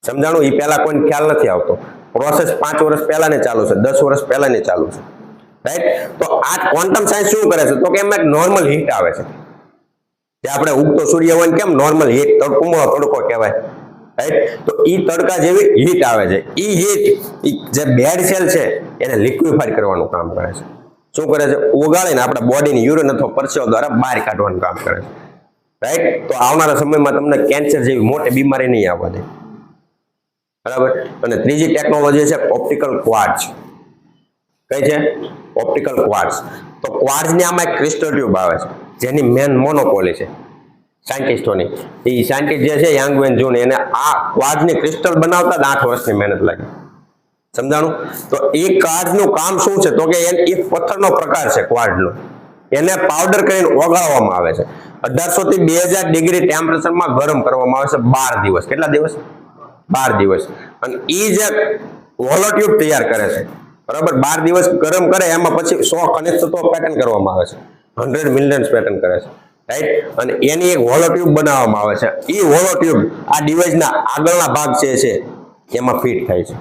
B: સમજાણું? એ પહેલા કોઈને ખ્યાલ નથી આવતો. પ્રોસેસ 5 વર્ષ પહેલાની ચાલુ છે, 10 વર્ષ પહેલાની ચાલુ છે, રાઈટ? તો આ ક્વોન્ટમ સાયન્સ શું કરે છે? તો કે એમાં એક નોર્મલ હીટ આવે છે, જે આપણે ઉગતો સૂર્ય હોય કેમ નોર્મલ હીટ, તડકો કહેવાય, રાઈટ? તો ઈ તડકા જેવી હીટ આવે છે. ઈ હીટ જે ડેડ સેલ છે એને લિક્વિફાઈડ કરવાનું કામ કરે છે. શું કરે છે? ઓગાળીને આપણા બોડીની યુરિન અથવા પરસેવા દ્વારા બહાર કાઢવાનું કામ કરે છે, રાઈટ? તો આવનારા સમયમાં તમને કેન્સર જેવી મોટી બીમારી નહીં આવવા દે, બરાબર? અને ત્રીજી ટેકનોલોજી છે ઓપ્ટિકલ ક્વાર્ટઝ. કઈ છે? Optical quartz. તો ક્વાર્ટઝની આમાં એક ક્રિસ્ટલ ટ્યુબ આવે છે જેની મેન મોનોપોલી છે સાયન્ટિસ્ટોની. એ સાયન્ટિસ્ટ જે છે યાંગ વેન જુન, એને આ ક્વાર્ટઝની ક્રિસ્ટલ બનાવતા 8 વર્ષની મહેનત લાગી. સમજાણું? તો એ ક્વાર્ટઝનું કામ શું છે? તો કે એક પથ્થરનો પ્રકાર છે ક્વાર્ટઝનો. એને પાવડર કરીને ઓગાળવામાં આવે છે. 1800 થી 2000 ડિગ્રી ટેમ્પરેચરમાં ગરમ કરવામાં આવે છે 12 દિવસ. કેટલા દિવસ? 12 દિવસ. અને એ જે હોલો ટ્યુબ તૈયાર કરે છે, બરાબર, 12 દિવસ ગરમ કરે, એમાં પછી 100 ખનિજ તત્વો પેટર્ન કરવામાં આવે છે, 100 મિલિયન્સ પેટર્ન કરે છે, રાઈટ. અને એની એક હોલો ટ્યુબ બનાવવામાં આવે છે. એ હોલો ટ્યુબ આ ડિવાઇસના આગળના ભાગ છે એમાં ફિટ થાય છે.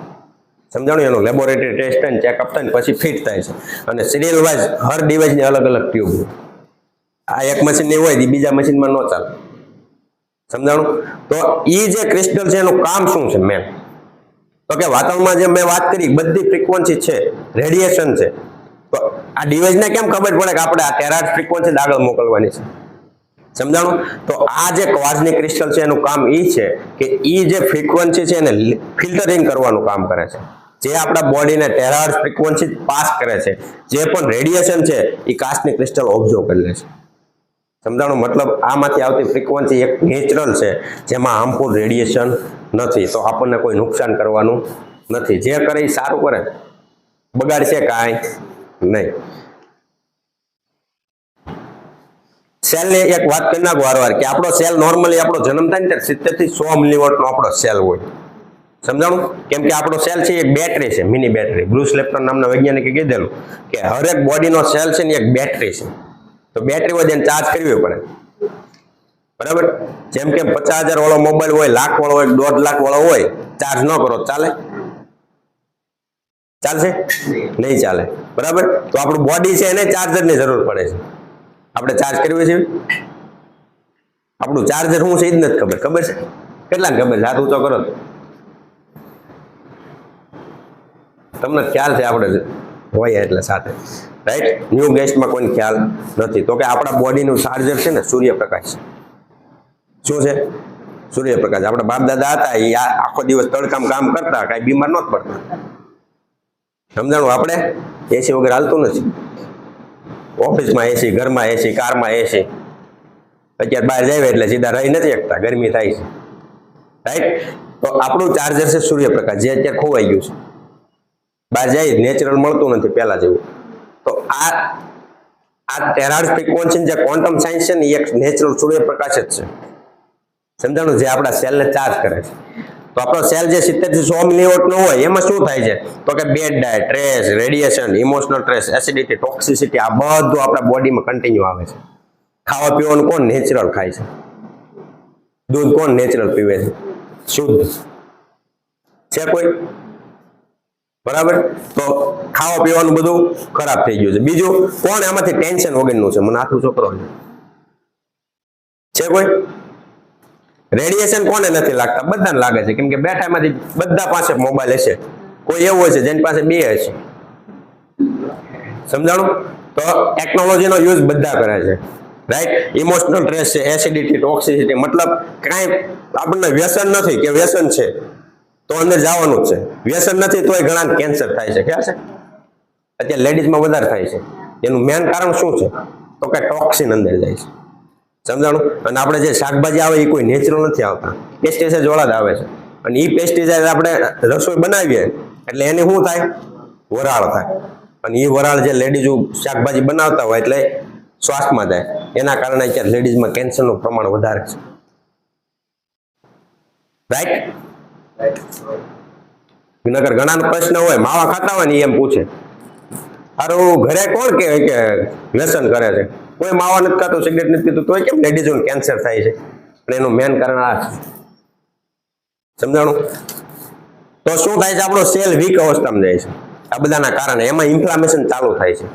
B: સમજાણું? એનું લેબોરેટરી ટેસ્ટ અને ચેકઅપ થાય ને પછી ફિટ થાય છે. અને સિરિયલ વાઇઝ હર ડિવાઇસની અલગ અલગ ટ્યુબ. આ એક મશીનની હોય એ બીજા મશીનમાં ન ચાલે. સમજાણું? તો એ જે ક્રિસ્ટલ છે એનું કામ શું છે મેન? તો કે વાતાવરણમાં જે મેં વાત કરી બધી ફ્રીક્વન્સી છે, રેડિયેશન છે. તો આ ડિવાઇસને કેમ ખબર પડે કે આપણે આ ટેરાહર્ટ્ઝ ફ્રીક્વન્સી આગળ મોકલવાની છે? સમજાણું? તો આ જે ક્વાર્ટઝની ક્રિસ્ટલ છે એનું કામ એ છે કે એ જે ફ્રીક્વન્સી છે એને ફિલ્ટરિંગ કરવાનું કામ કરે છે. જે આપણા બોડીને ટેરાહર્ટ્ઝ ફ્રીક્વન્સી પાસ કરે છે, જે પણ રેડિયેશન છે એ કાચની ક્રિસ્ટલ ઓબ્ઝર્વ કરી લે છે. સમજાણું? મતલબ આમાંથી આવતી ફ્રીક્વન્સી એક નેચરલ છે, જેમાં હાર્મફુલ રેડિયેશન નથી, તો આપણને કોઈ નુકસાન કરવાનું નથી. જે કરે એ સારું કરે, બગાડશે કાંઈ નહીં. સેલની એક વાત કરી નાખો વારવાર કે આપણો સેલ નોર્મલી આપણો જન્મ થાય ને ત્યારે 70 થી 100 મિલીવોટનો આપણો સેલ હોય. સમજાણું? કેમ કે આપણો સેલ છે એક બેટરી છે, મિની બેટરી. બ્રુસ લેપ્ટન નામના વૈજ્ઞાનિકે કીધેલું કે હરેક બોડીનો સેલ છે ને એક બેટરી છે. તો બેટરી હોય એને ચાર્જ કરવી પડે, બરાબર. જેમ કે 50,000 વાળો મોબાઈલ હોય, લાખ વાળો હોય, 1.5 લાખ વાળો હોય, ચાર્જ ન કરો ચાલે? ચાલશે? નહીં ચાલે, બરાબર. તો આપણું બોડી છે એને ચાર્જરની જરૂર પડે છે. આપણે ચાર્જ કરવી છે? આપણું ચાર્જર શું છે એ જ નથી ખબર. ખબર છે? કેટલાને ખબર છે? હાથ ઊંચો કરો. તમને ખ્યાલ છે આપણે હોય એટલે સાથે, રાઈટ. ન્યૂ ગેસ્ટમાં કોઈને ખ્યાલ નથી. તો કે આપણા બોડીનું ચાર્જર છે ને સૂર્યપ્રકાશ. શું છે? સૂર્યપ્રકાશ. આપણા બાપ દાદા હતા એ આખો દિવસ તડકામાં કામ કરતા, કાંઈ બીમાર નહોતા પડતા. સમજાણું? આપણે એસી વગર હાલતું નથી. ઓફિસમાં એસી, ઘરમાં એસી, કારમાં એસી. અત્યારે બહાર જાય એટલે સીધા રહી નથી શકતા, ગરમી થાય છે, રાઈટ. તો આપણું ચાર્જર છે સૂર્યપ્રકાશ, જે અત્યારે ખોવાઈ ગયું છે. બહાર જાય નેચરલ મળતું નથી પહેલા જેવું. તો આ ટેરાહર્ટ્ઝ ફ્રીક્વન્સી જે ક્વોન્ટમ સાયન્સ છે ને એ એક નેચરલ સૂર્યપ્રકાશ જ છે. સમજાણું? જે આપણા સેલને ચાર્જ કરે છે. તો આપણો સેલ જે 70 થી 100 મિલીવોટનો હોય એમાં શું થાય છે? તો કે bad diet, stress, radiation, emotional stress, acidity, toxicity, આ બધું આપણા બોડીમાં કન્ટિન્યુ આવે છે. ખાવા પીવાનું કોણ નેચરલ ખાય છે? દૂધ કોણ નેચરલ પીવે છે? શુદ્ધ છે કોઈ? બરાબર. તો ખાવા પીવાનું બધું ખરાબ થઈ ગયું છે. બીજું કોણ એમાંથી ટેન્શન વગરનું છે? મને આખું છોકરો છે કોઈ? રેડિયેશન કોને નથી લાગતા? બધાને લાગે છે, કેમ કે બેઠા એમાંથી બધા પાસે મોબાઈલ હશે. કોઈ એવું હશે જેની પાસે બે હશે. સમજાણું? તો ટેકનોલોજીનો યુઝ બધા કરે છે, રાઈટ. ઇમોશનલ સ્ટ્રેસ છે, એસિડિટી, ટોક્સિસિટી, મતલબ કાંઈ આપણને વ્યસન નથી કે વ્યસન છે તો અંદર જવાનું જ છે. વ્યસન નથી તોય ઘણા કેન્સર થાય છે. ખ્યાલ છે? અત્યારે લેડીઝમાં વધારે થાય છે. એનું મેન કારણ શું છે? તો કે ટોક્સિન અંદર જાય છે. સમજાણું? અને આપણે જે શાકભાજી આવે એ કોઈ નેચરલ નથી આવતા, પેસ્ટિસાઇડ વાળા જ આવે છે. અને એ પેસ્ટિસાઇડ આપણે રસોઈ બનાવીએ એટલે એની શું થાય? વરાળ થાય. અને એ વરાળ જે લેડીઝ શાકભાજી બનાવતા હોય એટલે શ્વાસમાં જાય. એના કારણે અત્યારે લેડીઝમાં કેન્સરનું પ્રમાણ વધારે છે, રાઈટ. નકર ઘણા પ્રશ્ન હોય, માવા ખાતા હોય ને એમ પૂછે, સારું ઘરે કોણ કે વ્યસન કરે છે? કોઈ માવા નથી ખાતું, સિગરેટ નથી પીતું, તોય કેમ લેડીઝોને કેન્સર થાય છે? અને એનું મેન કારણ આ છે. સમજાણું? તો શું થાય છે? આપણો સેલ વીક અવસ્થામાં જાય છે આ બધાના કારણે. એમાં ઇન્ફ્લામેશન ચાલુ થાય છે.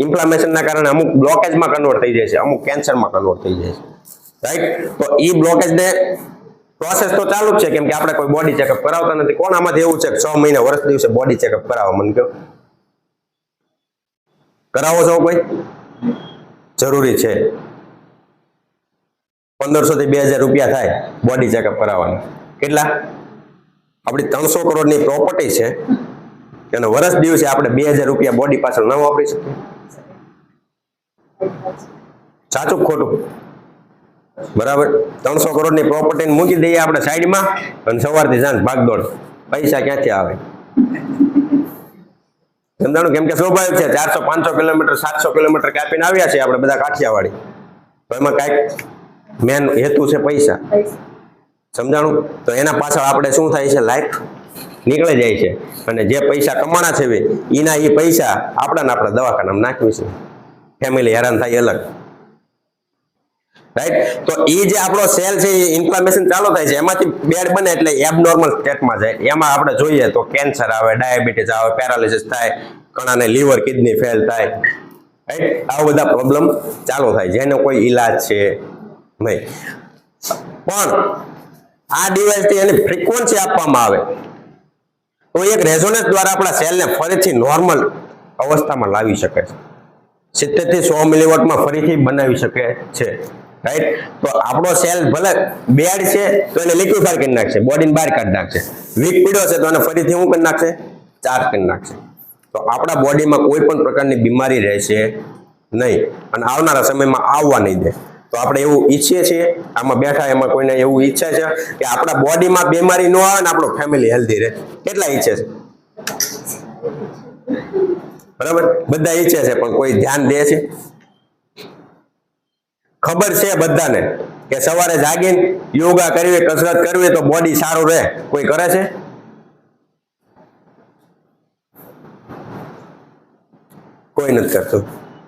B: ઇન્ફ્લામેશનના કારણે અમુક બ્લોકેજમાં કન્વર્ટ થઈ જાય છે, અમુક કેન્સરમાં કન્વર્ટ થઈ જાય છે, રાઈટ. તો એ બ્લોકેજને પ્રોસેસ તો ચાલુ જ છે, કેમ કે આપણે કોઈ બોડી ચેકઅપ કરાવતા નથી. કોણ આમાંથી એવું છે કે 6 મહિને વર્ષ દિવસે બોડી ચેકઅપ કરાવો? મને કહો, કરાવો છો કોઈ? જરૂરી છે. 1500 થી 2000 રૂપિયા થાય બોડી ચેકઅપ કરાવવાના. કેટલા? આપણી 300 કરોડની પ્રોપર્ટી છે, અને વર્ષ દિવસે આપણે 2000 રૂપિયા બોડી પાછળ ન વાપરી શકીએ? સાચું ખોટું? બરાબર. 300 કરોડની પ્રોપર્ટીને મૂકી દઈએ આપણે સાઈડમાં, અને સવારથી સાંજ ભાગદોડ. પૈસા ક્યાંથી આવે? સમજાણું? કેમ કે સ્વાભાવિક છે 400-500 કિલોમીટર 700 કિલોમીટર કાપીને આવ્યા છીએ આપણે બધા કાઠિયાવાડી, તો એમાં કાંઈક મેન હેતુ છે પૈસા. સમજાણું? તો એના પાછળ આપણે શું થાય છે, લાઈફ નીકળી જાય છે, અને જે પૈસા કમાણા છે એના એ પૈસા આપણા દવાખાનામાં નાખવી છે, ફેમિલી હેરાન થાય અલગ. રાઈટ? તો એ જે આપણો સેલ છે એ ઇન્ફ્લામેશન ચાલુ થાય છે, એમાંથી બેડ બને એટલે એબનોર્મલ સ્ટેટમાં જાય. એમાં આપણે જોઈએ તો કેન્સર આવે, ડાયાબિટીસ આવે, પેરાલિસિસ થાય, ઘણાને લીવર કિડની ફેલ થાય. રાઈટ? આવા બધા પ્રોબ્લેમ ચાલુ થાય જેનો કોઈ ઈલાજ છે નહીં. પણ આ ડિવાઇસથી એની ફ્રીક્વન્સી આપવામાં આવે તો એક રેઝોનન્સ દ્વારા આપણા સેલને ફરીથી નોર્મલ અવસ્થામાં લાવી શકે છે. 70 થી 100 મિલીવોટમાં ફરીથી બનાવી શકે છે. રાઈટ? તો આપણો સેલ ભલે બેડ છે તો એને લિક્વિફાય કરી નાખશે, બોડીને બહાર કાઢી નાખશે. વીક પીડ્યો છે તો એને ફરીથી શું કરી નાખશે, ચાર્જ કરી નાખશે. તો આપણા બોડીમાં કોઈ પણ પ્રકારની બીમારી રહેશે નહીં, અને આવનારા સમયમાં આવવા નહીં દે. તો આપણે એવું ઈચ્છીએ છીએ, આમાં બેઠા એમાં કોઈને એવું ઈચ્છે છે કે આપણા બોડીમાં બીમારી ન આવે ને આપણું ફેમિલી હેલ્ધી રહે? કેટલા ઈચ્છે છે? બરાબર, બધા ઈચ્છે છે, પણ કોઈ ધ્યાન દે છે? ખબર છે બધાને કે સવારે જાગીને યોગા કરવી, કસરત કરવી તો બોડી સારું રહે, કોઈ કરે છે? કોઈ નથી કરતું.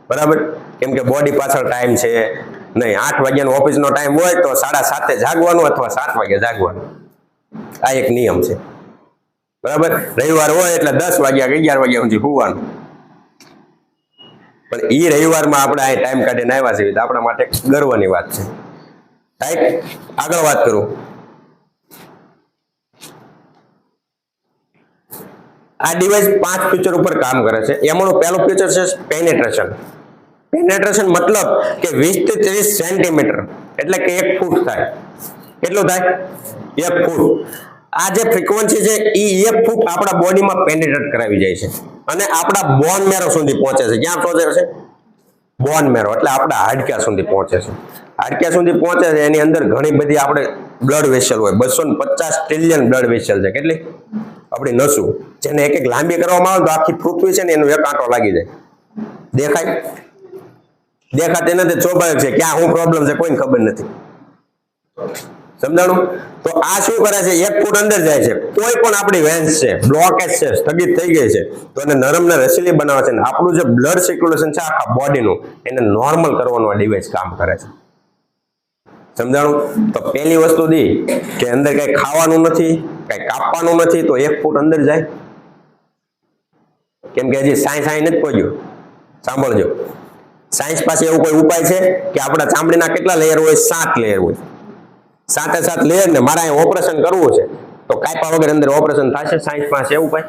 B: બરાબર? કેમ કે બોડી પાછળ ટાઈમ છે નહીં. 8 વાગ્યાનો ઓફિસનો ટાઈમ હોય તો 7:30 જાગવાનું અથવા 7 વાગે જાગવાનું, આ એક નિયમ છે. બરાબર? રવિવાર હોય એટલે 10 વાગ્યા કે 11 વાગ્યા સુધી સુવાનું. પણ એ રવિવારમાં આપણે આ ટાઈમ કાઢીને આવ્યા છીએ તો આપણા માટે ગર્વની વાત છે. રાઈટ? આગળ વાત કરું. આ ડિવાઇસ 5 ફીચર ઉપર કામ કરે છે. એમાંનું પહેલું ફીચર છે પેનિટ્રેશન. પેનિટ્રેશન મતલબ કે 20 થી 30 સેન્ટીમીટર એટલે કે 1 ફૂટ થાય. કેટલું થાય? 1 ફૂટ. આ જે ફ્રીક્વન્સી છે એ 1 ફૂટ આપણા બોડીમાં પેનિટ્રેટ કરાવી જાય છે અને આપણા બોન મેરો સુધી પહોંચે છે. ક્યાં પહોંચે છે? બોન મેરો એટલે આપણા હાડક્યા સુધી પહોંચે છે. હાડક્યા સુધી પહોંચે છે એની અંદર ઘણી બધી આપણે બ્લડ વેસલ હોય, 250 ટ્રિલિયન બ્લડ વેસલ છે. કેટલી? આપણી નસું, જેને એક એક લાંબી કરવામાં આવે તો આખી પૃથ્વી છે ને એનો એક આંટો લાગી જાય. દેખાય? દેખાતી નથી, સ્વાભાવિક છે. ક્યાં શું પ્રોબ્લેમ છે કોઈને ખબર નથી. સમજાણું? તો આ શું કરે છે, 1 ફૂટ અંદર જાય છે. કોઈ પણ આપણી વેન્સ છે, બ્લોકેજ છે, સ્થગિત થઈ ગઈ છે તો એને નરમ ને રસીલી બનાવે છે. આપણું જે બ્લડ સર્ક્યુલેશન છે આખા બોડીનું એને નોર્મલ કરવાનું આ ડિવાઇસ કામ કરે છે. સમજાણું? તો પહેલી વસ્તુ કે અંદર કઈ ખાવાનું નથી, કઈ કાપવાનું નથી, તો 1 ફૂટ અંદર જાય. કેમ કે હજી સાયન્સ નથી પહોંચ્યું. સાંભળજો, સાયન્સ પાસે એવું કોઈ ઉપાય છે કે આપણા ચામડીના કેટલા લેયર હોય? 7 લેયર હોય. 7 લેયર ને મારે અહીં ઓપરેશન કરવું છે તો કાપ્યા વગર અંદર ઓપરેશન થશે? સાયન્સ પાસે એવું ઉપાય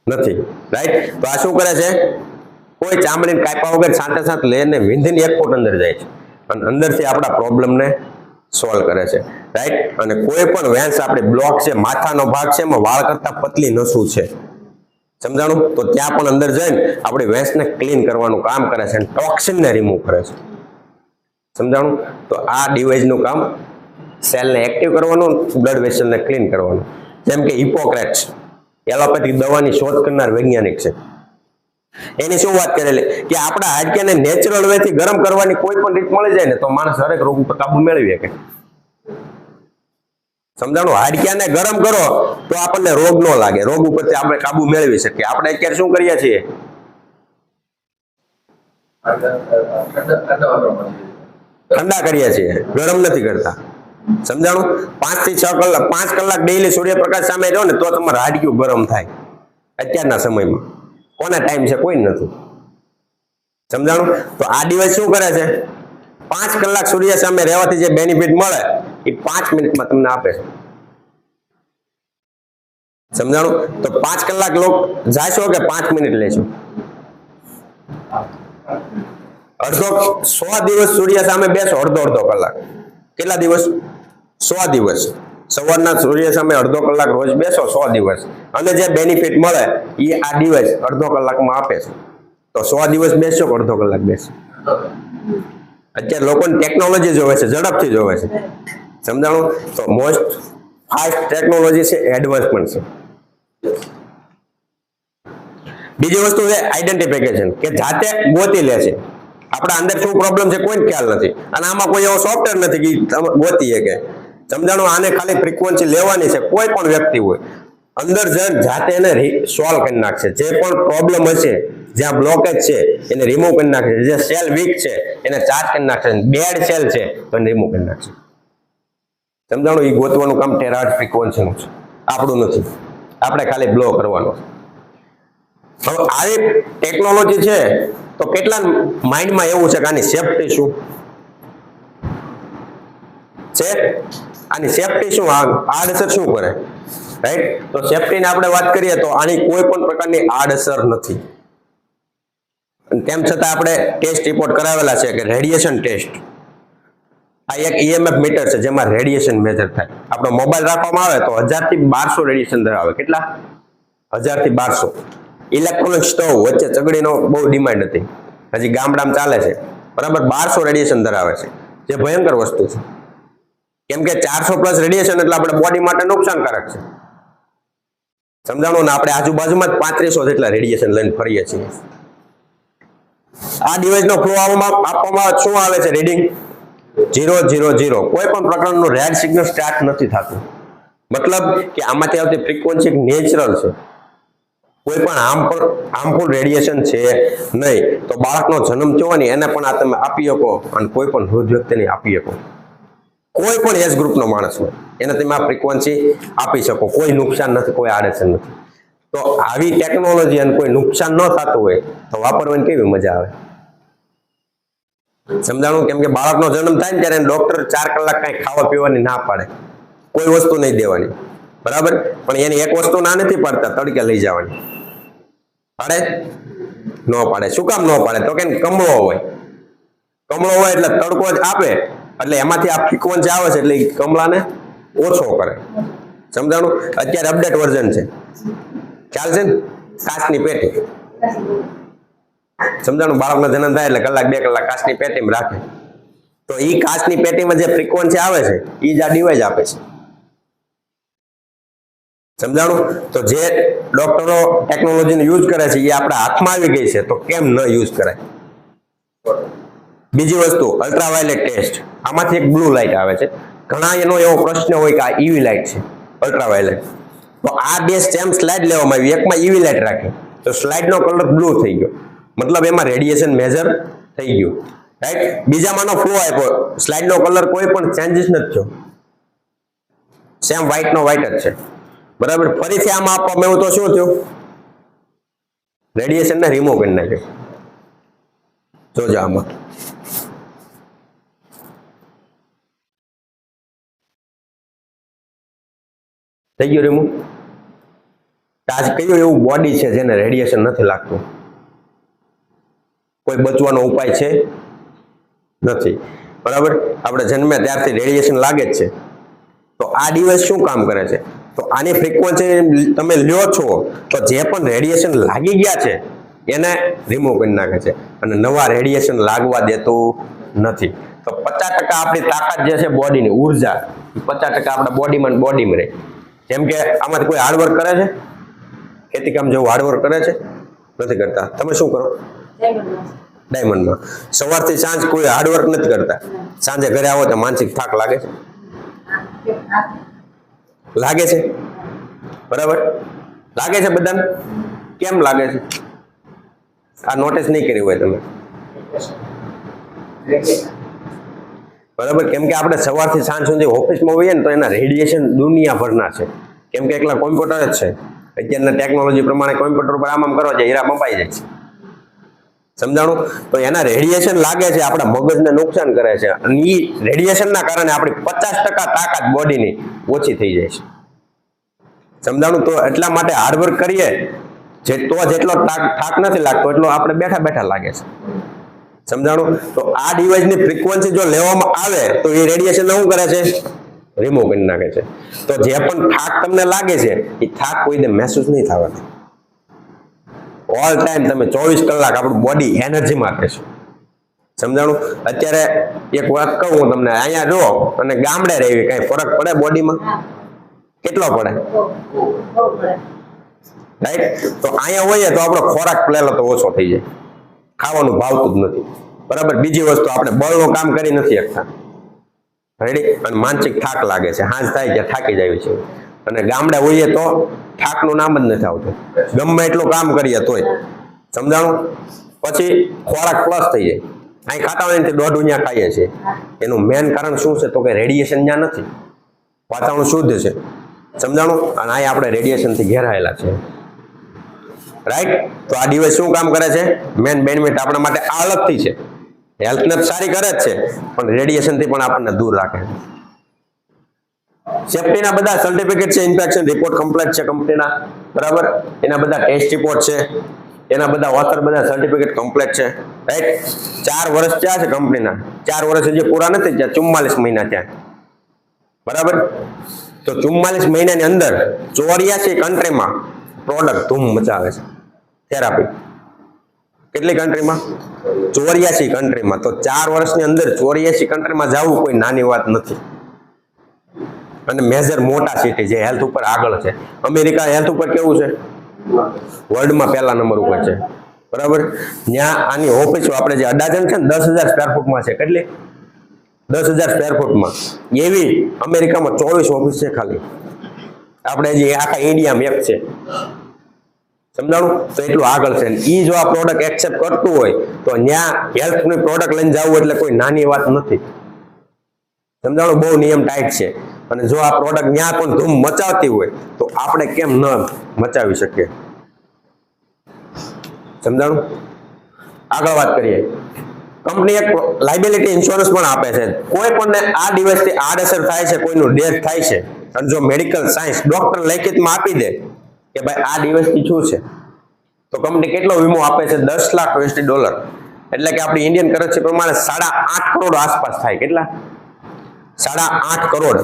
B: નથી. રાઈટ? તો આ શું કરે છે, કોઈ ચામડીને કાપ્યા વગર 7 લેયર ને વિંધીને 1 ફૂટ અંદર જાય છે અને અંદરથી આપણા પ્રોબ્લેમને સોલ્વ કરે છે. રાઈટ? અને કોઈ પણ વેન્સ આપણી બ્લોક છે, માથાનો ભાગ છે, એમાં વાળ કરતા પતલી નસું છે. સમજાણું? તો ત્યાં પણ અંદર જઈને આપણી વેન્સને ક્લીન કરવાનું કામ કરે છે અને ટોક્સિનને રિમૂવ કરે છે. સમજાણું? તો આ ડિવાઇસનું કામ સેલને એક્ટિવ કરવાનું, બ્લડ વેસલને ક્લીન કરવાનું. જેમ કે હિપોક્રેટ્સ એલોપેથિક દવાની શોધ કરનાર વૈજ્ઞાનિક છે. એની શું વાત કરેલી કે આપણા હાડકાને નેચરલ વે થી ગરમ કરવાની કોઈ પણ રીત મળી જાય ને તો માણસ હરેક રોગ ઉપર કાબુ મેળવી શકે. સમજાણું? હાડકાને ગરમ કરો તો આપણને રોગ ન લાગે, રોગ ઉપરથી આપણે કાબુ મેળવી શકીએ. આપણે અત્યારે શું કરીએ છીએ? ઠંડા કરીએ છીએ, ગરમ નથી કરતા. સમજાણું? 5 થી 6 કલાક 5 કલાક ડેઈલી સૂર્યપ્રકાશ સામે રહો ને તો તમારું હાડકું ગરમ થાય. અત્યારના સમયમાં કોને ટાઈમ છે? કોઈ નથી. સમજાણું? તો આ ડિવાઇસ શું કરે છે, 5 કલાક સૂર્ય સામે રહેવાથી જે બેનિફિટ મળે એ 5 મિનિટમાં તમને આપે છે. સમજાણું? તો 5 કલાક લોક જાશો કે 5 મિનિટ લેશો? અડધો 100 દિવસ સૂર્ય સામે બેસો, અડધો કલાક. કેટલા દિવસ? 100 દિવસ. સવારના સૂર્ય સામે અડધો કલાક રોજ બેસો 100 દિવસ અને જે બેનિફિટ મળે એ આ ડિવાઇસ અડધો કલાકમાં આપે છે. તો 100 દિવસ બેસશો કે અડધો કલાક બેસો? અત્યારે લોકોને ટેકનોલોજી જોવે છે, ઝડપથી જોવે છે. સમજાણું? તો મોસ્ટ ફાસ્ટ ટેકનોલોજી છે, એડવાન્સ પણ છે. બીજી વસ્તુ છે આઈડેન્ટિફિકેશન, કે જાતે ગોતી લે છે આપણા અંદર શું પ્રોબ્લેમ છે કોઈને ખ્યાલ નથી, અને આમાં કોઈ એવો સોફ્ટવેર નથી કે તમે ગોતી શકે. સમજાણું? આને ખાલી ફ્રીક્વન્સી લેવાની છે, કોઈ પણ વ્યક્તિ હોય અંદર જાતે એને સોલ્વ કરી નાખશે. જે પણ પ્રોબ્લેમ હશે, જ્યાં બ્લોકેજ છે એને રિમૂવ કરી નાખશે, જે સેલ વીક છે એને ચાર્જ કરી નાખશે, બેડ સેલ છે તો એને રિમૂવ કરી નાખશે. સમજાણું? એ ગોતવાનું કામ ટેરાહર્ટ્ઝ ફ્રીક્વન્સીનું છે, આપણું નથી. આપણે ખાલી બ્લો કરવાનો. હવે આવી ટેકનોલોજી છે તો કેટલા માઇન્ડમાં એવું છે કે આની સેફટી શું છે, આની સેફટી શું, આડઅસર શું કરે, રાઈટ? તો સેફટીની આપણે વાત કરીએ તો આની કોઈ પણ પ્રકારની આડઅસર નથી. તેમ છતાં આપણે ટેસ્ટ રિપોર્ટ કરાવેલા છે કે રેડિયેશન ટેસ્ટ, આ એક EMF મીટર છે જેમાં રેડિયેશન મેજર થાય. આપણો મોબાઈલ રાખવામાં આવે તો 1000 થી 1200 રેડિયેશન ધરાવે. કેટલા? 1000 થી 1200. ઇલેક્ટ્રોનિક સ્ટવ વચ્ચે ચગડીનો બહુ ડિમાન્ડ હતી, હજી ગામડામાં ચાલે છે, બરાબર? 1200 રેડિયેશન ધરાવે છે, જે ભયંકર વસ્તુ છે. કેમ કે 400 પ્લસ રેડિયેશન એટલે આપણે બોડી માટે નુકસાનકારક છે. સમજાણું ને? આપણે આજુબાજુમાં જ 3500 જેટલા રેડિયેશન લઈને ફરીએ છીએ. આ ડિવાઇસનો ફ્લો આપવામાં શું આવે છે? રીડિંગ 000. કોઈ પણ પ્રકારનું રેડ સિગ્નલ સ્ટાર્ટ નથી થતું. મતલબ કે આમાંથી આવતી ફ્રીક્વન્સી નેચરલ છે, કોઈ પણ હાર્મફુલ રેડિયેશન છે નહીં. તો બાળકનો જન્મ થયો ને એને પણ આ તમે આપી શકો, અને કોઈ પણ વૃદ્ધ વ્યક્તિને આપી શકો. કોઈ પણ એજ ગ્રુપનો માણસ હોય એને તમે આ ફ્રીક્વન્સી આપી શકો, કોઈ નુકસાન નથી, કોઈ આડઅસર નથી. તો આવી ટેકનોલોજી અને કોઈ નુકસાન ન થતું હોય તો વાપરવાની કેવી મજા આવે. સમજાણું? કેમ કે બાળકનો જન્મ થાય ને ત્યારે ડોક્ટર 4 કલાક કઈ ખાવા પીવાની ના પાડે, કોઈ વસ્તુ નહીં દેવાની, બરાબર? પણ એની એક વસ્તુ ના નથી પાડતા, તડકે લઈ જવાની. પાડે? ન પાડે. શું કામ ન પાડે? તો કે કમળો હોય, કમળો હોય એટલે તડકો જ આપે, એટલે એમાંથી આ ફ્રીક્વન્સી આવે છે એટલે કમળાને ઓછો કરે. સમજાણું? અત્યારે અપડેટ વર્ઝન છે, ખ્યાલ છે ને? કાચની પેટી. સમજાણું? બાળકનો જન્મ થાય એટલે કલાક 2 કલાક કાચની પેટીમાં રાખે. તો એ કાચની પેટીમાં જે ફ્રીક્વન્સી આવે છે એ જ આ ડિવાઇસ આપે છે. સમજાણું? તો જે ડોક્ટરો ટેકનોલોજીનો યુઝ કરે છે એ આપણા હાથમાં આવી ગઈ છે, તો કેમ ન યુઝ કરાય? બીજી વસ્તુ અલ્ટ્રાવાયોલેટ ટેસ્ટ, આમાંથી એક બ્લુ લાઇટ આવે છે. ઘણા એનો એવો પ્રશ્ન હોય કે આ EV લાઇટ છે, અલ્ટ્રાવાયોલેટ. તો આ બે સેમ સ્લાઇડ લેવામાં આવી, એકમાં EV લાઇટ રાખી તો સ્લાઇડનો કલર બ્લુ થઈ ગયો, મતલબ એમાં રેડિયેશન મેજર થઈ ગયું, રાઈટ? બીજામાંનો ફ્લો આપ્યો, સ્લાઇડનો કલર કોઈ પણ ચેન્જીસ નથી થયો, સેમ વ્હાઇટ નો વ્હાઇટ જ છે, બરાબર? ફરીથી આમાં આપવામાં આવ્યું તો શું થયું? રેડિયેશન ને રિમૂવ કરી નાખ્યું. જોજો આમાં થઈ ગયું રિમૂવ. આજ કયું એવું બોડી છે જેને રેડિયેશન નથી લાગતું? કોઈ બચવાનો ઉપાય છે? નથી, બરાબર? આપણે જન્મે ત્યારથી રેડિયેશન લાગે જ છે. તો આ ડિવાઇસ શું કામ કરે છે? તો આની ફ્રીક્વન્સી તમે લ્યો છો તો જે પણ રેડિયેશન લાગી ગયા છે એને રિમૂવ કરી નાખે છે, અને નવા રેડિયેશન લાગવા દેતું નથી. તો 50% આપણી તાકાત જે છે બોડીની ઉર્જા, 50% આપણા બોડીમાં રહે. જેમ કે આમાંથી કોઈ હાર્ડવર્ક કરે છે? ખેતી કામ જેવું હાર્ડવર્ક કરે છે? નથી કરતા. તમે શું કરો? ડાયમંડમાં. સવારથી સાંજ કોઈ હાર્ડવર્ક નથી કરતા. સાંજે ઘરે આવો તો માનસિક થાક લાગે છે? લાગે છે, બરાબર? લાગે છે બધાને? કેમ લાગે છે? આ નોટિસ નહીં કરી હોય તમે, બરાબર? કેમ કે આપણે સવારથી સાંજ સુધી ઓફિસમાં હોઈએ ને તો એના રેડિયેશન દુનિયાભરના છે. કેમ કે એકલા કોમ્પ્યુટર જ છે. અત્યારના ટેકનોલોજી પ્રમાણે કોમ્પ્યુટર પર આમ કરવા જાય હીરા મપાઈ જાય છે. સમજાણું? તો એના રેડિયેશન લાગે છે, આપણા મગજને નુકસાન કરે છે, અને એ રેડિયેશનના કારણે આપણી 50% તાકાત બોડીની ઓછી થઈ જાય છે. સમજાણું? તો એટલા માટે હાર્ડવર્ક કરીએ જેટલો થાક નથી લાગતો એટલો આપણે બેઠા બેઠા લાગે છે. સમજાણું? તો આ ડિવાઇસની ફ્રીક્વન્સી જો લેવામાં આવે તો એ રેડિયેશન શું કરે છે? રિમૂવ કરી નાખે છે. તો જે પણ થાક તમને લાગે છે એ થાક કોઈને મહેસૂસ નહીં થવાનો. ઓલ ટાઈમ તમે 24 કલાક આપણું બોડી એનર્જીમાં રહેશે. સમજાણું? અત્યારે એક વાત કહું હું તમને, અહીંયા જો અને ગામડે રહેવી કઈ ફરક પડે બોડીમાં? કેટલો પડે? રાઈટ. તો અહીંયા હોઈએ તો આપણો ખોરાક પહેલો તો ઓછો થઈ જાય, ખાવાનું ભાવતું જ નથી, બરાબર. બીજી વસ્તુ, આપણે બળનું કામ કરી નથી શકતા, રેડી. અને માનસિક થાક લાગે છે, હાંજ થાય ત્યાં થાકી જાય છે. અને ગામડે હોઈએ તો થાકનું નામ જ નથી આવતું, ગમે એટલું કામ કરીએ તોય. સમજાણું? પછી ખોરાક પ્લસ થઈ જાય. અહીં ખાતા હોય એનાથી દોઢ ઉંજા ખાઈએ છીએ. એનું મેન કારણ શું છે? તો કે રેડિયેશન ત્યાં નથી, વાતાવરણ શુદ્ધ છે. સમજાણું? અને અહીં આપણે રેડિયેશનથી ઘેરાયેલા છે, રાઈટ. તો આ ડિવાઇસ શું કામ કરે છે? મેન બેનિફિટ આપણા માટે આ અલગથી છે, હેલ્થને સારી કરે જ છે, પણ રેડિયેશનથી પણ આપણને દૂર રાખે છે. સેફટીના બધા સર્ટિફિકેટ છે, ઇન્સ્પેક્શન રિપોર્ટ કમ્પ્લીટ છે કંપનીના, બરાબર. એના બધા ટેસ્ટ રિપોર્ટ છે, એના બધા ઓથર, બધા સર્ટિફિકેટ કમ્પ્લીટ છે, રાઈટ. 4 વર્ષ થયા છે કંપનીના, 4 વર્ષ હજી પૂરા નથી થયા, 44 મહિના થયા, બરાબર. તો 44 મહિનાની અંદર 84 કન્ટ્રીમાં પ્રોડક્ટ ધૂમ મચાવે છે. થેરાપી કેટલી કન્ટ્રીમાં? 84 કન્ટ્રીમાં. તો 4 વર્ષની અંદર 84 કન્ટ્રીમાં જવું કોઈ નાની વાત નથી. અને મેજર મોટા સિટી જે હેલ્થ ઉપર આગળ છે. અમેરિકા હેલ્થ ઉપર કેવું છે? વર્લ્ડમાં પહેલા નંબર ઉપર છે, બરાબર. ત્યાં આની ઓફિસો આપણે જે અડાજણ છે ને 10,000 સ્ક્વેર ફૂટમાં છે. કેટલી? 10,000 સ્ક્વેર ફૂટમાં. એવી અમેરિકામાં 24 ઓફિસ છે ખાલી. આપણે જે આખા ઇન્ડિયામાં એક છે. સમજાણું? તો એટલું આગળ છે. એ જો આ પ્રોડક્ટ એક્સેપ્ટ કરતું હોય તો ત્યાં હેલ્થની પ્રોડક્ટ લઈને જવું એટલે કોઈ નાની વાત નથી. સમજાણું? બહુ નિયમ ટાઈટ છે. અને જો આ પ્રોડક્ટ ત્યાં પણ ધૂમ મચાવતી હોય તો આપણે કેમ ન મચાવી શકીએ? સમજાણું? આગળ વાત કરીએ. કંપની એક લાયબિલિટી ઇન્સ્યોરન્સ પણ આપે છે. કોઈ પણને આ ડિવાઇસથી આડઅસર થાય છે, કોઈનું ડેથ થાય છે, અને જો મેડિકલ સાયન્સ ડોક્ટર લેખિતમાં આપી દે કે ભાઈ આ ડિવાઇસથી શું છે, તો કંપની કેટલો વીમો આપે છે? $10 લાખ. એટલે કે આપણી ઇન્ડિયન કરન્સી પ્રમાણે 8.5 કરોડ આસપાસ થાય. કેટલા? 8.5 કરોડ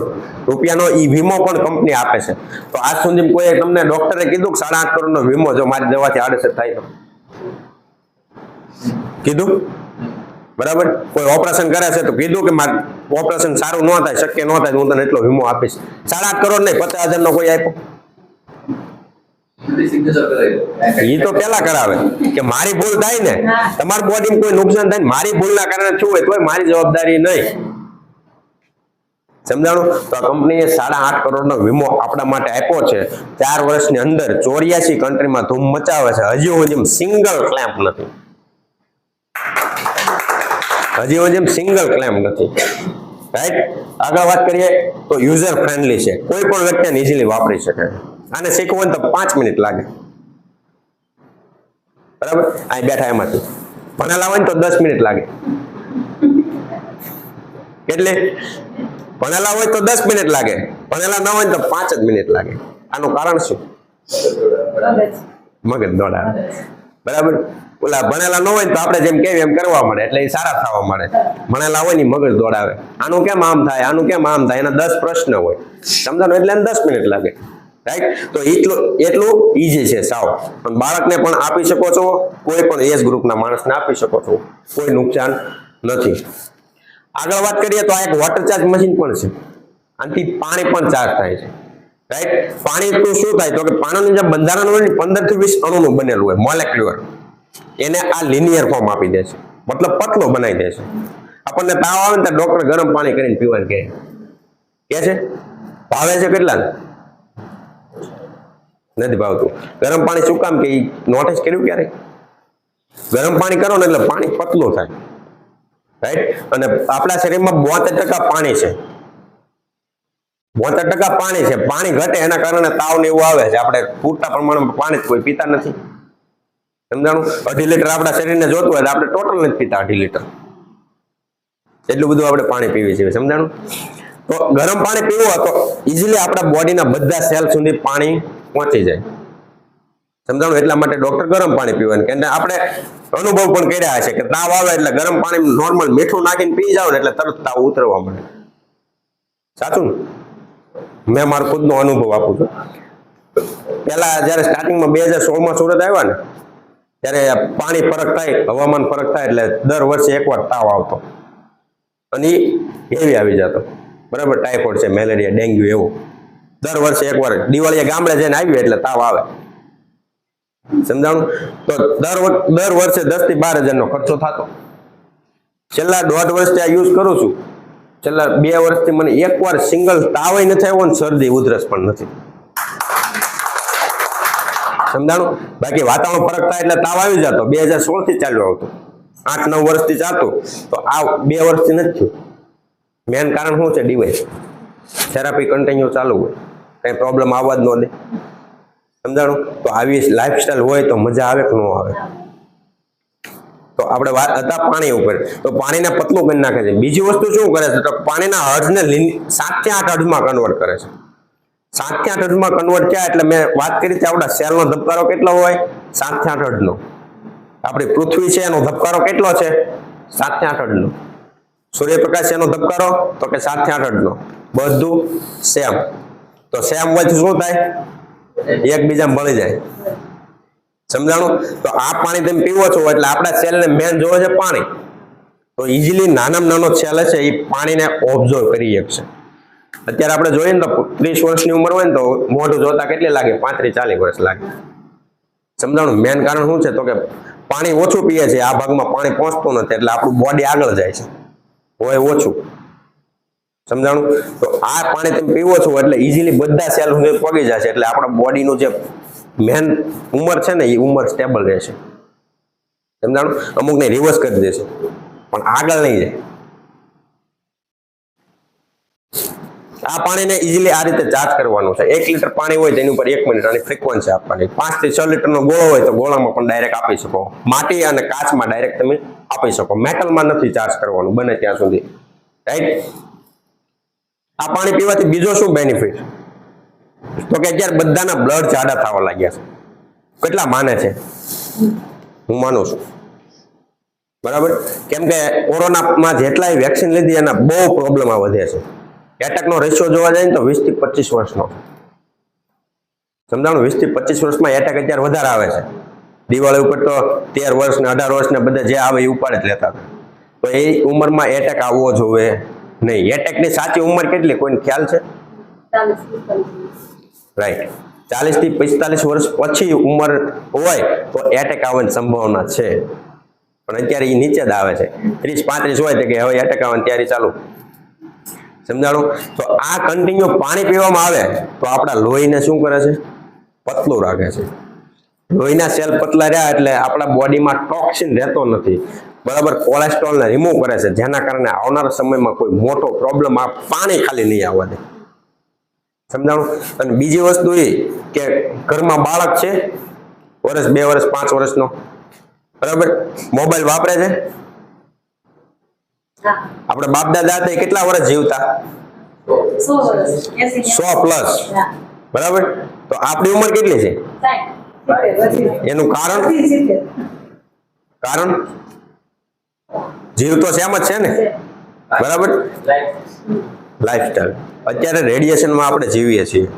B: રૂપિયાનો ઈ વીમો પણ કંપની આપે છે. તો આજ સુધી કોઈ તમને ડોક્ટરે કીધું કે 8.5 કરોડનો વીમો જો મારી દવાથી આડઅસર થાય તો કીધું? બરાબર. કોઈ ઓપરેશન કરે છે તો કીધું કે મારે ઓપરેશન સારું ન થાય, શક્ય ન થાય, હું તને એટલો વીમો આપીશ. 8.5 કરોડ નહીં, 50,000 નો કોઈ આપ્યો? એ તો પેલા કરાવે કે મારી ભૂલ થાય ને, તમારી બોડીમાં કોઈ નુકસાન થાય ને મારી ભૂલના કારણે શું હોય તોય મારી જવાબદારી નહીં. સમજાણું? તો આ કંપનીએ 8.5 કરોડનો વીમો આપણા માટે આપ્યો છે. 4 વર્ષની અંદર 84 કન્ટ્રીમાં ધૂમ મચાવે છે. હજી સુધી સિંગલ ક્લેમ નથી. સિંગલ ક્લેમ નથી, રાઈટ. આગળ વાત કરીએ તો યુઝર ફ્રેન્ડલી છે. કોઈ પણ વ્યક્તિને ઇઝીલી વાપરી શકે. આને શીખવું તો 5 મિનિટ લાગે, બરાબર. અહીં બેઠા એમાંથી ભણેલા હોય તો 10 મિનિટ લાગે. કેટલે? ભણેલા હોય તો 10 મિનિટ લાગે, ભણેલા ન હોય તો 5 જ મિનિટ લાગે. આનું કારણ શું? મગજ દોડાવે, બરાબર. ઓલા ભણેલા ન હોય તો આપણે જેમ કેવી એમ કરવા મળે એટલે એ સારા થવા મળે. ભણેલા હોય ને મગજ દોડાવે, આનું કેમ આમ થાય, આનું કેમ આમ થાય, એના 10 પ્રશ્ન હોય. સમજાણું? એટલે એને 10 મિનિટ લાગે, રાઈટ. તો એટલું ઈઝી છે સાવ. પણ બાળકને પણ આપી શકો છો, કોઈ પણ એજ ગ્રુપના માણસને આપી શકો છો, કોઈ નુકસાન નથી. આગળ વાત કરીએ તો આ એક વોટર ચાર્જ મશીન પણ છે. આનાથી પાણી પણ ચાર્જ થાય છે, રાઈટ. પાણી તો શું થાય તો કે પાણીનું જે બંધારણ હોય ને 15 થી 20 અણુનું બનેલું હોય, મોલેક્યુલર. એને આ લિનિયર ફોર્મ આપી દે છે, મતલબ પતલો બનાવી દે છે. આપણને તાવ આવે ને તો ડોક્ટર ગરમ પાણી કરીને પીવાનું કહે છે. ભાવે છે કેટલા? નથી ભાવતું. ગરમ પાણી શું કામ કે નોટિસ કર્યું ક્યારે? ગરમ પાણી કરો ને એટલે પાણી પતલું થાય, રાઈટ. અને આપણા શરીરમાં 72% પાણી છે. 72% પાણી છે. પાણી ઘટે એના કારણે તાવ ને એવું આવે છે. આપણે પૂરતા પ્રમાણમાં પાણી કોઈ પીતા નથી. સમજાણું? 2.5 લીટર આપણા શરીરને જોતું હોય આપણે ટોટલ નથી પીતા. 2.5 લીટર એટલું બધું આપણે પાણી પીવી છીએ. સમજાણું? તો ગરમ પાણી પીવું તો ઇઝીલી આપણા બોડીના બધા સેલ સુધી પાણી પહોંચી જાય. સમજાણું? એટલા માટે ડોક્ટર ગરમ પાણી પીવાનું કે આપણે અનુભવ પણ કર્યા છે કે તાવ આવે એટલે ગરમ પાણી નોર્મલ મીઠું નાખીને પી જાવ ને એટલે તરત તાવ ઉતરવા મળે. સાચું ને? મેં મારો ખુદનો અનુભવ આપું છું. પેલા જયારે સ્ટાર્ટિંગમાં 2016માં સુરત આવ્યા ને ત્યારે પાણી ફરક થાય, હવામાન ફરક થાય એટલે દર વર્ષે એકવાર તાવ આવતો અને એવી આવી જતો, બરાબર. ટાઇફોઇડ છે, મેલેરિયા, ડેન્ગ્યુ, એવું દર વર્ષે એકવાર. દિવાળીએ ગામડે જઈને આવ્યું એટલે તાવ આવે. સમજાણું? તો દર વર્ષે 10 થી 12,000 નો ખર્ચો થતો. છેલ્લા 1.5 વર્ષથી આ યુઝ કરું છું. છેલ્લા 2 વર્ષથી મને એકવાર સિંગલ તાવય નથી આવ્યો ને શરદી ઉધરસ પણ નથી. સમજાણું? બાકી વાતાવરણ ફરક થાય એટલે તાવ આવી જતો. 2016 થી ચાલ્યો આવતો, 8-9 વર્ષથી ચાલતું. તો આ 2 વર્ષથી નથી થયું. મેન કારણ શું છે? ડિવાઇસ થેરાપી કન્ટિન્યુ ચાલુ હોય, કઈ પ્રોબ્લેમ આવવા જ ન દે. સમજાણું? તો આવી લાઈફસ્ટાઈલ હોય તો મજા આવે કે ન આવે? તો આપણે વાત હતા પાણી ઉપર. તો પાણીને પતલું કરી નાખે છે. બીજી વસ્તુ શું કરે છે? તો પાણીના હર્ષને 7 થી 8 હર્ષમાં કન્વર્ટ કરે છે. 7 થી 8 હર્ષમાં કન્વર્ટ થયા એટલે મેં વાત કરી છે આપણા સેલનો ધબકારો કેટલો હોય? 7 થી 8 હર્ષનો. આપણી પૃથ્વી છે એનો ધબકારો કેટલો છે? 7 થી 8 હર્ષનો. સૂર્યપ્રકાશ એનો ધબકારો તો કે 7 થી 8 હર્ષનો. બધું સેમ. તો સેમ હોય તો શું થાય? એકબીજામાં ભળી જાય. સમજાણું? તો આ પાણી તમે પીવો છો એટલે આપણા સેલને મેન જોવે છે પાણી. તો ઇઝીલી નાનામાં નાનો સેલ છે એ પાણીને ઓબ્ઝર્વ કરી શકશે. અત્યારે આપણે જોઈએ ને તો 30 વર્ષની ઉંમર હોય ને તો મોઢું જોતા કેટલી લાગે? 35-40 વર્ષ લાગે. સમજાણું? મેન કારણ શું છે? તો કે પાણી ઓછું પીએ છે, આ ભાગમાં પાણી પહોંચતું નથી એટલે આપણું બોડી આગળ જાય છે, હોય ઓછું. સમજાણું? તો આ પાણી તમે પીવો છો એટલે ઇઝીલી બધા સેલ પગી જશે એટલે આપણા બોડીનું જે મેન ઉંમર છે ને એ ઉંમર સ્ટેબલ રહેશે. સમજાણું? અમુકને રિવર્સ કરી દેશે પણ આગળ નહીં જાય. આ પાણીને ઇઝીલી આ રીતે ચાર્જ કરવાનું છે. 1 લીટર પાણી હોય તેની ઉપર 1 મિનિટ અને ફ્રીક્વન્સી આપવાની. 5 થી 6 લીટરનો ગોળો હોય તો ગોળામાં પણ ડાયરેક્ટ આપી શકો. માટી અને કાચમાં ડાયરેક્ટ તમે આપી શકો. મેટલમાં નથી ચાર્જ કરવાનું બને ત્યાં સુધી. રાઈટ? આ પાણી પીવાથી બીજો શું બેનિફિટ? તો કે અત્યારે બધાના બ્લડ જાડા થવા લાગ્યા છે. કેટલા માને છે? હું માનું છું. બરાબર? કેમ કે કોરોનામાં જેટલાય વેક્સિન લીધી એના બહુ પ્રોબ્લેમ વધે છે. એટેકનો રેશિયો જોવા જાય ને તો 20 થી 25 વર્ષનો. સમજાણું? 20 થી 25 વર્ષમાં એટેક અત્યારે વધારે આવે છે. દિવાળી ઉપર તો 13 વર્ષ ને 18 વર્ષ ને બધા જે આવે એ ઉપાડે જ લેતા. તો એ ઉંમરમાં એટેક આવવો જોવે નહીં. એટેકની સાચી ઉંમર કેટલી કોઈને ખ્યાલ છે? રાઈટ. 40 થી 45 વર્ષ પછી ઉંમર હોય તો એટેક આવવાની સંભાવના છે. પણ અત્યારે એ નીચે જ આવે છે. 30-35 હોય તો કે હવે એટેક આવવાની તૈયારી ચાલુ. સમજાણું? તો આ કન્ટિન્યુ પાણી પીવામાં આવે તો આપણા લોહીને શું કરે છે? પતલું રાખે છે. લોહીના સેલ પતલા રહ્યા એટલે આપણા બોડીમાં ટોક્સિન રહેતો નથી. બરાબર? કોલેસ્ટ્રોલને રિમૂવ કરે છે જેના કારણે આવનારા સમયમાં કોઈ મોટો પ્રોબ્લેમ આ પાણી ખાલી નહીં આવવા દે. સમજાણું? અને બીજી વસ્તુ એ કે ઘરમાં બાળક છે, વર્ષ 2 વર્ષ 5 વર્ષનો, બરાબર? મોબાઈલ વાપરે છે. આપણે બાપ દાદા હતા કેટલા વર્ષ જીવતા? 100+. બરાબર? તો આપણી ઉંમર કેટલી છે? એનું કારણ જીવ તો સેમ જ છે ને? બરાબર? લાઈફસ્ટાઈલ. અત્યારે રેડિયેશનમાં આપણે જીવીએ છીએ.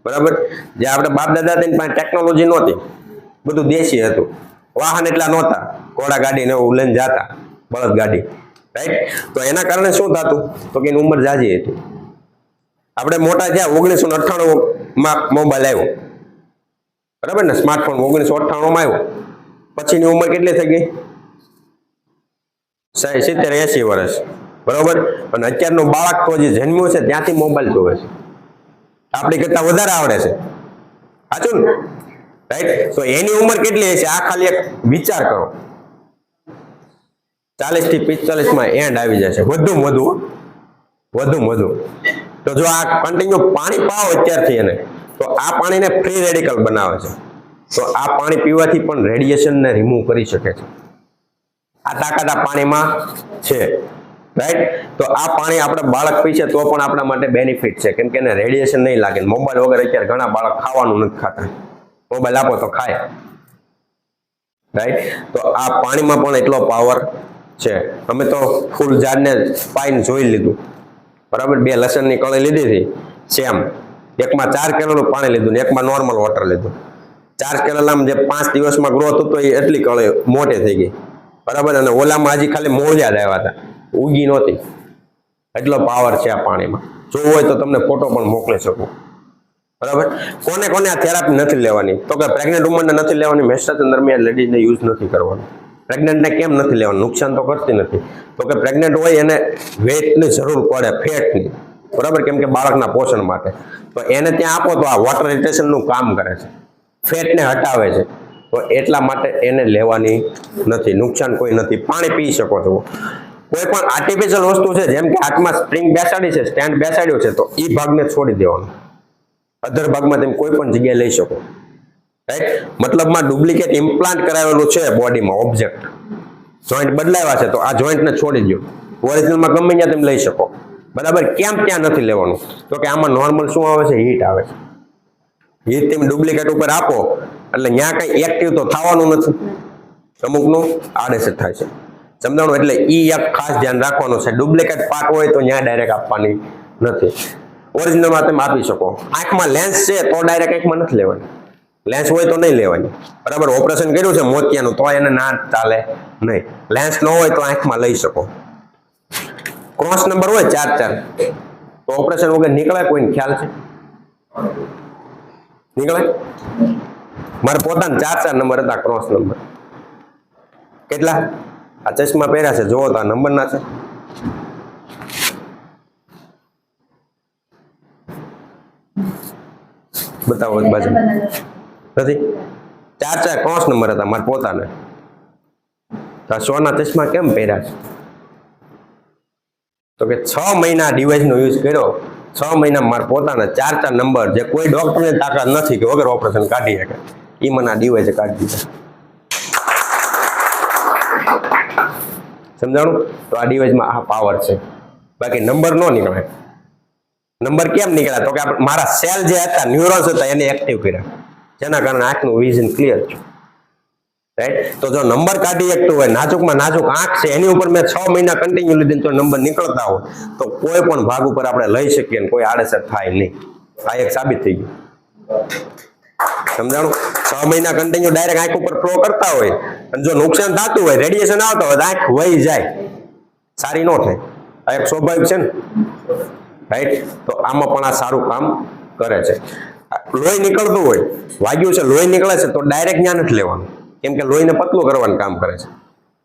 B: બરાબર? જે આપણે બાપ દાદા હતા એની પાસે ટેકનોલોજી નહોતી, બધું દેશી હતું. વાહન એટલા નહોતા, ઘોડા ગાડી ને એવું લઈને જતા, બળદ ગાડી. રાઈટ? તો એના કારણે શું થતું? તો કે એની ઉંમર જાજી હતી. આપણે મોટા થયા 1998માં મોબાઈલ આવ્યો. બરાબર ને? સ્માર્ટફોન 1998માં આવ્યો. પછીની ઉંમર કેટલી થઈ ગઈ? 70-80 વર્ષ. બરોબર? અને અત્યારનું બાળક તો જે જન્મ્યું છે ત્યાંથી મોબાઈલ જોવે છે. આપણી કરતા વધારે આવડે છે. સાચું ને? રાઈટ? તો એની ઉંમર કેટલી હશે? આ ખાલી એક વિચાર કરો. 40 થી 45માં એન્ડ આવી જશે વધુમાં વધુ. તો જો આ કન્ટિન્યુ પાણી પાવો અત્યારથી એને, તો આ પાણીને ફ્રી રેડિકલ બનાવે છે. તો આ પાણી પીવાથી પણ રેડિયેશનને રિમૂવ કરી શકે છે. આ તાકાત આ પાણીમાં છે. રાઈટ? તો આ પાણી આપણે બાળક પીશે તો પણ આપણા માટે બેનિફિટ છે કેમ કે એને રેડિયેશન નહીં લાગે. મોબાઈલ વગર અત્યારે ઘણા બાળક ખાવાનું નથી ખાતા. મોબાઈલ આપો તો ખાય. રાઈટ? તો આ પાણીમાં પણ એટલો પાવર છે. અમે તો ફૂલ ઝાડને પાઈને જોઈ લીધું. બરાબર? 2 લસણની કળી લીધી હતી સેમ. એકમાં 4 કેલનું પાણી લીધું ને એકમાં નોર્મલ વોટર લીધું. 4 કેલલામાં જે 5 દિવસમાં ગ્રોથ હતો એ એટલી કળી મોટી થઈ ગઈ. બરાબર? અને ઓલામાં હજી ખાલી મૂળિયા જ આવ્યા હતા, ઉગી નહોતી. એટલો પાવર છે આ પાણીમાં. જોવું હોય તો તમને ફોટો પણ મોકલી શકું. બરાબર. કોને કોને આ થેરાપી નથી લેવાની? તો કે પ્રેગ્નન્ટ વુમનને નથી લેવાની, મેન્સ્ટ્રુએશન દરમિયાન લેડીઝને યુઝ નથી કરવાનું. પ્રેગ્નન્ટને કેમ નથી લેવાનું? નુકસાન તો કરતી નથી. તો કે પ્રેગ્નન્ટ હોય એને વેટની જરૂર પડે, ફેટની, બરાબર, કેમ કે બાળકના પોષણ માટે. તો એને ત્યાં આપો તો આ વોટર રિટેશનનું કામ કરે છે, ફેટને હટાવે છે. તો એટલા માટે એને લેવાની નથી, નુકસાન કોઈ નથી. પાણી પી શકો છો. કોઈ પણ આર્ટિફિશિયલ વસ્તુ છે, જેમ કે હાથમાં સ્પ્રિંગ બેસાડી છે, સ્ટેન્ડ બેસાડ્યો છે, તો એ ભાગને છોડી દેવાનો. અધર ભાગમાં તમે કોઈ પણ જગ્યાએ લઈ શકો, રાઈટ. મતલબમાં ડુપ્લિકેટ ઇમ્પ્લાન્ટ કરાવેલું છે બોડીમાં ઓબ્જેક્ટ, જોઈન્ટ બદલાવ્યા છે, તો આ જોઈન્ટને છોડી દો. ઓરિજિનલમાં ગમે ત્યાં તમે લઈ શકો, બરાબર. કેમ ત્યાં નથી લેવાનું? તો કે આમાં નોર્મલ શું આવે છે? હીટ આવે છે. હીટ તમે ડુપ્લિકેટ ઉપર આપો એટલે ત્યાં કઈ એક્ટિવ તો થવાનું નથી, અમુકનું આડેસર થાય છે. સમજાણું? એટલે ઈ એક ખાસ ધ્યાન રાખવાનું છે. ડુપ્લિકેટ પાર્ટ હોય તો ત્યાં ડાયરેક્ટ આપવાની નથી. ઓરિજિનલમાં તમે આપી શકો. આંખમાં લેન્સ છે તો ડાયરેક્ટ આંખમાં નથી લેવાની, લેન્સ હોય તો નહીં લેવાની, બરાબર. ઓપરેશન કર્યું છે મોતિયાનું તો એને ના ચાલે નહીં. લેન્સ ન હોય તો આંખમાં લઈ શકો. ક્રોસ નંબર હોય 4-4 તો ઓપરેશન વગર નીકળે? કોઈને ખ્યાલ છે? નીકળે? મારે પોતાના 4-4 નંબર હતા, ક્રોસ નંબર. કેટલા? આ ચશ્મા પહેર્યા છે, જોવો તો આ નંબર ના છે. બતાવો એક બાજુ. નથી? 4-4 ક્રોસ નંબર હતા મારા પોતાને. તો સોના ચશ્મા કેમ પહેર્યા છે? તો કે 6 મહિના ડિવાઇસનો યુઝ કર્યો, 6 મહિના મારા પોતાના 4-4 નંબર, જે કોઈ ડોક્ટરની તાકાત નથી કે વગર ઓપરેશન કાઢી શકે, એ મને આ ડિવાઇસે કાઢી દીધા. સમજાણું? તો આ ડિવાઇસમાં આ પાવર છે, બાકી નંબર ન નીકળે. નંબર કેમ નીકળ્યા? તો કે મારા સેલ જે હતા, ન્યુરોન્સ હતા, એને એક્ટિવ કર્યા, જેના કારણે આંખનું વિઝન ક્લિયર છે, રાઈટ. તો જો નંબર કાઢી શકતું હોય, નાજુકમાં નાજુક આંખ છે, એની ઉપર મેં 6 મહિના કન્ટિન્યુ લીધી તો નંબર નીકળતા હોય, તો કોઈ પણ ભાગ ઉપર આપણે લઈ શકીએ ને કોઈ આડઅસર થાય નહીં. આ એક સાબિત થઈ ગયું. સમજાણું? 6 મહિના કન્ટિન્યુ ડાયરેક્ટ આંખ ઉપર ફ્લો કરતા હોય અને જો નુકસાન થતું હોય, રેડિયેશન આવતો હોય, આંખ વહી જાય, સારી ન થાય. આ એક સ્વાભાવિક છે ને, રાઈટ. તો આમાં પણ આ સારું કામ કરે છે. લોહી નીકળતું હોય, વાગ્યું છે, લોહી નીકળે છે, તો ડાયરેક્ટ ત્યાં નથી લેવાનું, કેમ કે લોહીને પતલું કરવાનું કામ કરે છે.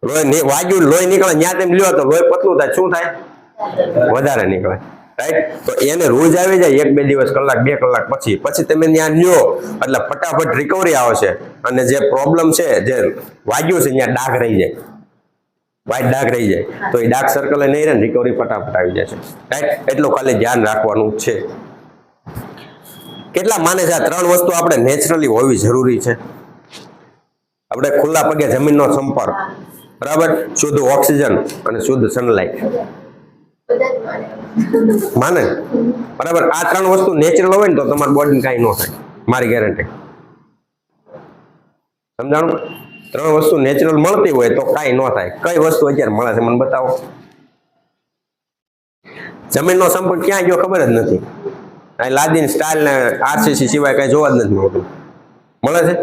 B: લોહી વાગ્યું, લોહી નીકળે, ત્યાં તેમ લ્યો તો લોહી પતલું થાય, શું થાય? વધારે નીકળે, રાઈટ. તો એને રૂજ આવી જાય 1-2 દિવસ, કલાક 2 કલાક પછી તમે ત્યાં લ્યો એટલે ફટાફટ રિકવરી આવશે. અને જે પ્રોબ્લેમ છે, જે વાગ્યું છે, ત્યાં ડાઘ રહી જાય, વ્હાઈટ ડાઘ રહી જાય, તો એ ડાર્ક સર્કલ નહીં રહે, રિકવરી ફટાફટ આવી જાય છે, રાઈટ. એટલું ખાલી ધ્યાન રાખવાનું છે. કેટલા માને છે આ 3 વસ્તુ આપણે નેચરલી હોવી જરૂરી છે? આપણે ખુલ્લા પગે જમીનનો સંપર્ક, બરાબર, શુદ્ધ ઓક્સિજન અને શુદ્ધ સનલાઇટ. માને? બરાબર. આ 3 વસ્તુ નેચરલ હોય ને તો તમારી બોડીને કાંઈ ન થાય, મારી ગેરંટી. સમજાણું? 3 વસ્તુ નેચરલ મળતી હોય તો કાંઈ ન થાય. કઈ વસ્તુ અત્યારે મળે છે મને બતાવો. જમીનનો સંપર્ક ક્યાં ગયો ખબર જ નથી. આ લાદીન સ્ટાઇલ ને આરસીસી સિવાય કઈ જોવા જ નથી મળતું. મળે છે?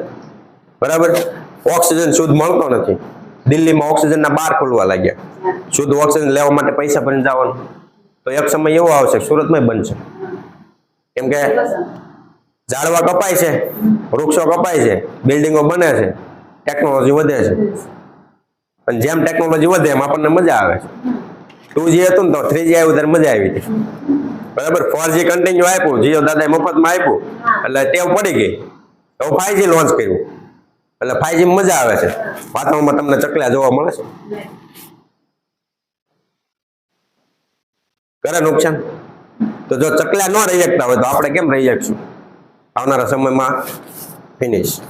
B: બરાબર. ઓક્સિજન શુદ્ધ મળતો નથી. દિલ્હીમાં ઓક્સિજનના બાર ખોલવા લાગ્યા. શુદ્ધ ઓક્સિજન લેવા માટે પૈસા ભરીને જવાનું. તો એક સમય એવો આવશે સુરતમાં બનશે, કેમ કે ઝાડવા કપાય છે, વૃક્ષો કપાય છે, બિલ્ડિંગો બને છે, ટેકનોલોજી વધે છે. અને જેમ ટેકનોલોજી વધે એમ આપણને મજા આવે છે. 2G હતું ને તો 3G આવ્યું ત્યારે મજા આવી હતી, બરાબર. 4G કન્ટિન્યુ આપ્યું, જીઓ દાદાએ મફતમાં આપ્યું એટલે ટેવ પડી ગઈ. તો 5G લોન્ચ કર્યું એટલે 5G મજા આવે છે. વાતાવરણમાં તમને ચકલા જોવા મળે છે? કરે નુકસાન? તો જો ચકલા ન રહી શકતા હોય તો આપણે કેમ રહી શકશું? આવનારા સમયમાં ફિનિશ,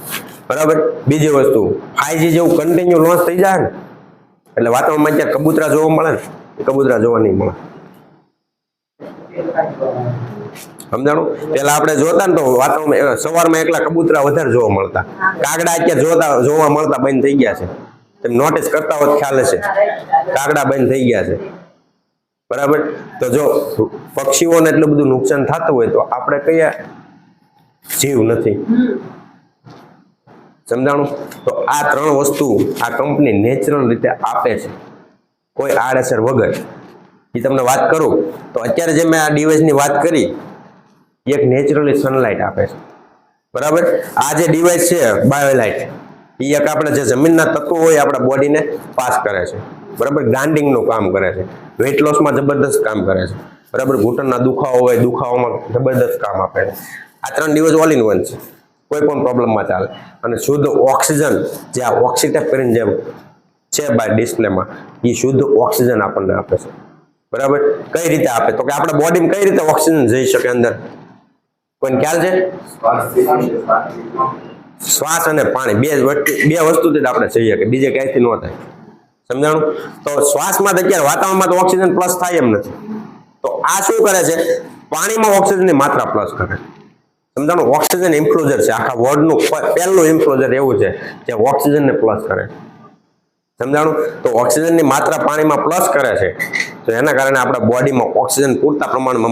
B: બરાબર. બીજી વસ્તુ, 5G જેવું કન્ટિન્યુ લોન્ચ થઈ જાય ને એટલે વાતાવરણમાં અત્યારે કબૂતરા જોવા મળે ને, કબૂતરા જોવા નહીં મળે. સમજાણું? પેલા આપણે જોતા ને તો વાતાવરણમાં સવારમાં એકલા કબૂતરા વધારે જોવા મળતા. કાગડા અત્યારે જોવા મળતા બંધ થઈ ગયા છે. તમે નોટિસ કરતા હોત ખ્યાલ હશે, કાગડા બંધ થઈ ગયા છે, બરાબર. તો જો પક્ષીઓને એટલું બધું નુકસાન થતું હોય તો આપણે કયા જીવ નથી? સમજાણું? તો આ 3 વસ્તુ આ કંપની નેચરલ રીતે આપે છે, કોઈ આડઅસર વગર. એ તમને વાત કરું તો અત્યારે જે મેં આ ડિવાઇસની વાત કરી એક નેચરલી સનલાઇટ આપે છે, બરાબર. આ જે ડિવાઇસ છે બાયોલાઇટ, એ એક આપણે જે જમીનના તત્વો હોય આપણા બોડીને પાસ કરે છે, બરાબર. ગ્રાઇન્ડિંગનું કામ કરે છે, વેઇટ લોસમાં જબરદસ્ત કામ કરે છે, બરાબર. ઘૂંટણના દુખાવો હોય, દુખાવામાં જબરદસ્ત કામ આપે છે. આ 3 ડિવાઇસ ઓલ ઇન વન છે, કોઈ પણ પ્રોબ્લેમમાં ચાલે. અને શુદ્ધ ઓક્સિજન, જે આ ઓક્સિટેપ કરીને જેમ છે બાય ડિસ્પ્લેમાં, એ શુદ્ધ ઓક્સિજન આપણને આપે છે, બરાબર. કઈ રીતે આપે તો કે આપણા બોડીમાં કઈ રીતે ઓક્સિજન જઈ શકે અંદર, કોઈને ખ્યાલ છે? શ્વાસ અને પાણી, બે વસ્તુથી જ આપણે જઈએ, કે બીજે ક્યાંયથી ન થાય. સમજાણું? તો શ્વાસમાં તો અત્યારે વાતાવરણમાં તો ઓક્સિજન પ્લસ થાય એમ નથી. તો આ શું કરે છે? પાણીમાં ઓક્સિજનની માત્રા પ્લસ કરે. સમજાણું? ઓક્સિજન ઇન્ફ્લુઝર છે, આખા વર્લ્ડનું પહેલું ઇન્ફ્લુઝર એવું છે જે ઓક્સિજનને પ્લસ કરે. સમજાણું? તો ઓક્સિજનની માત્રા પાણીમાં પ્લસ કરે છે, તો એના કારણે આપણા બોડીમાં ઓક્સિજન પૂરતા પ્રમાણમાં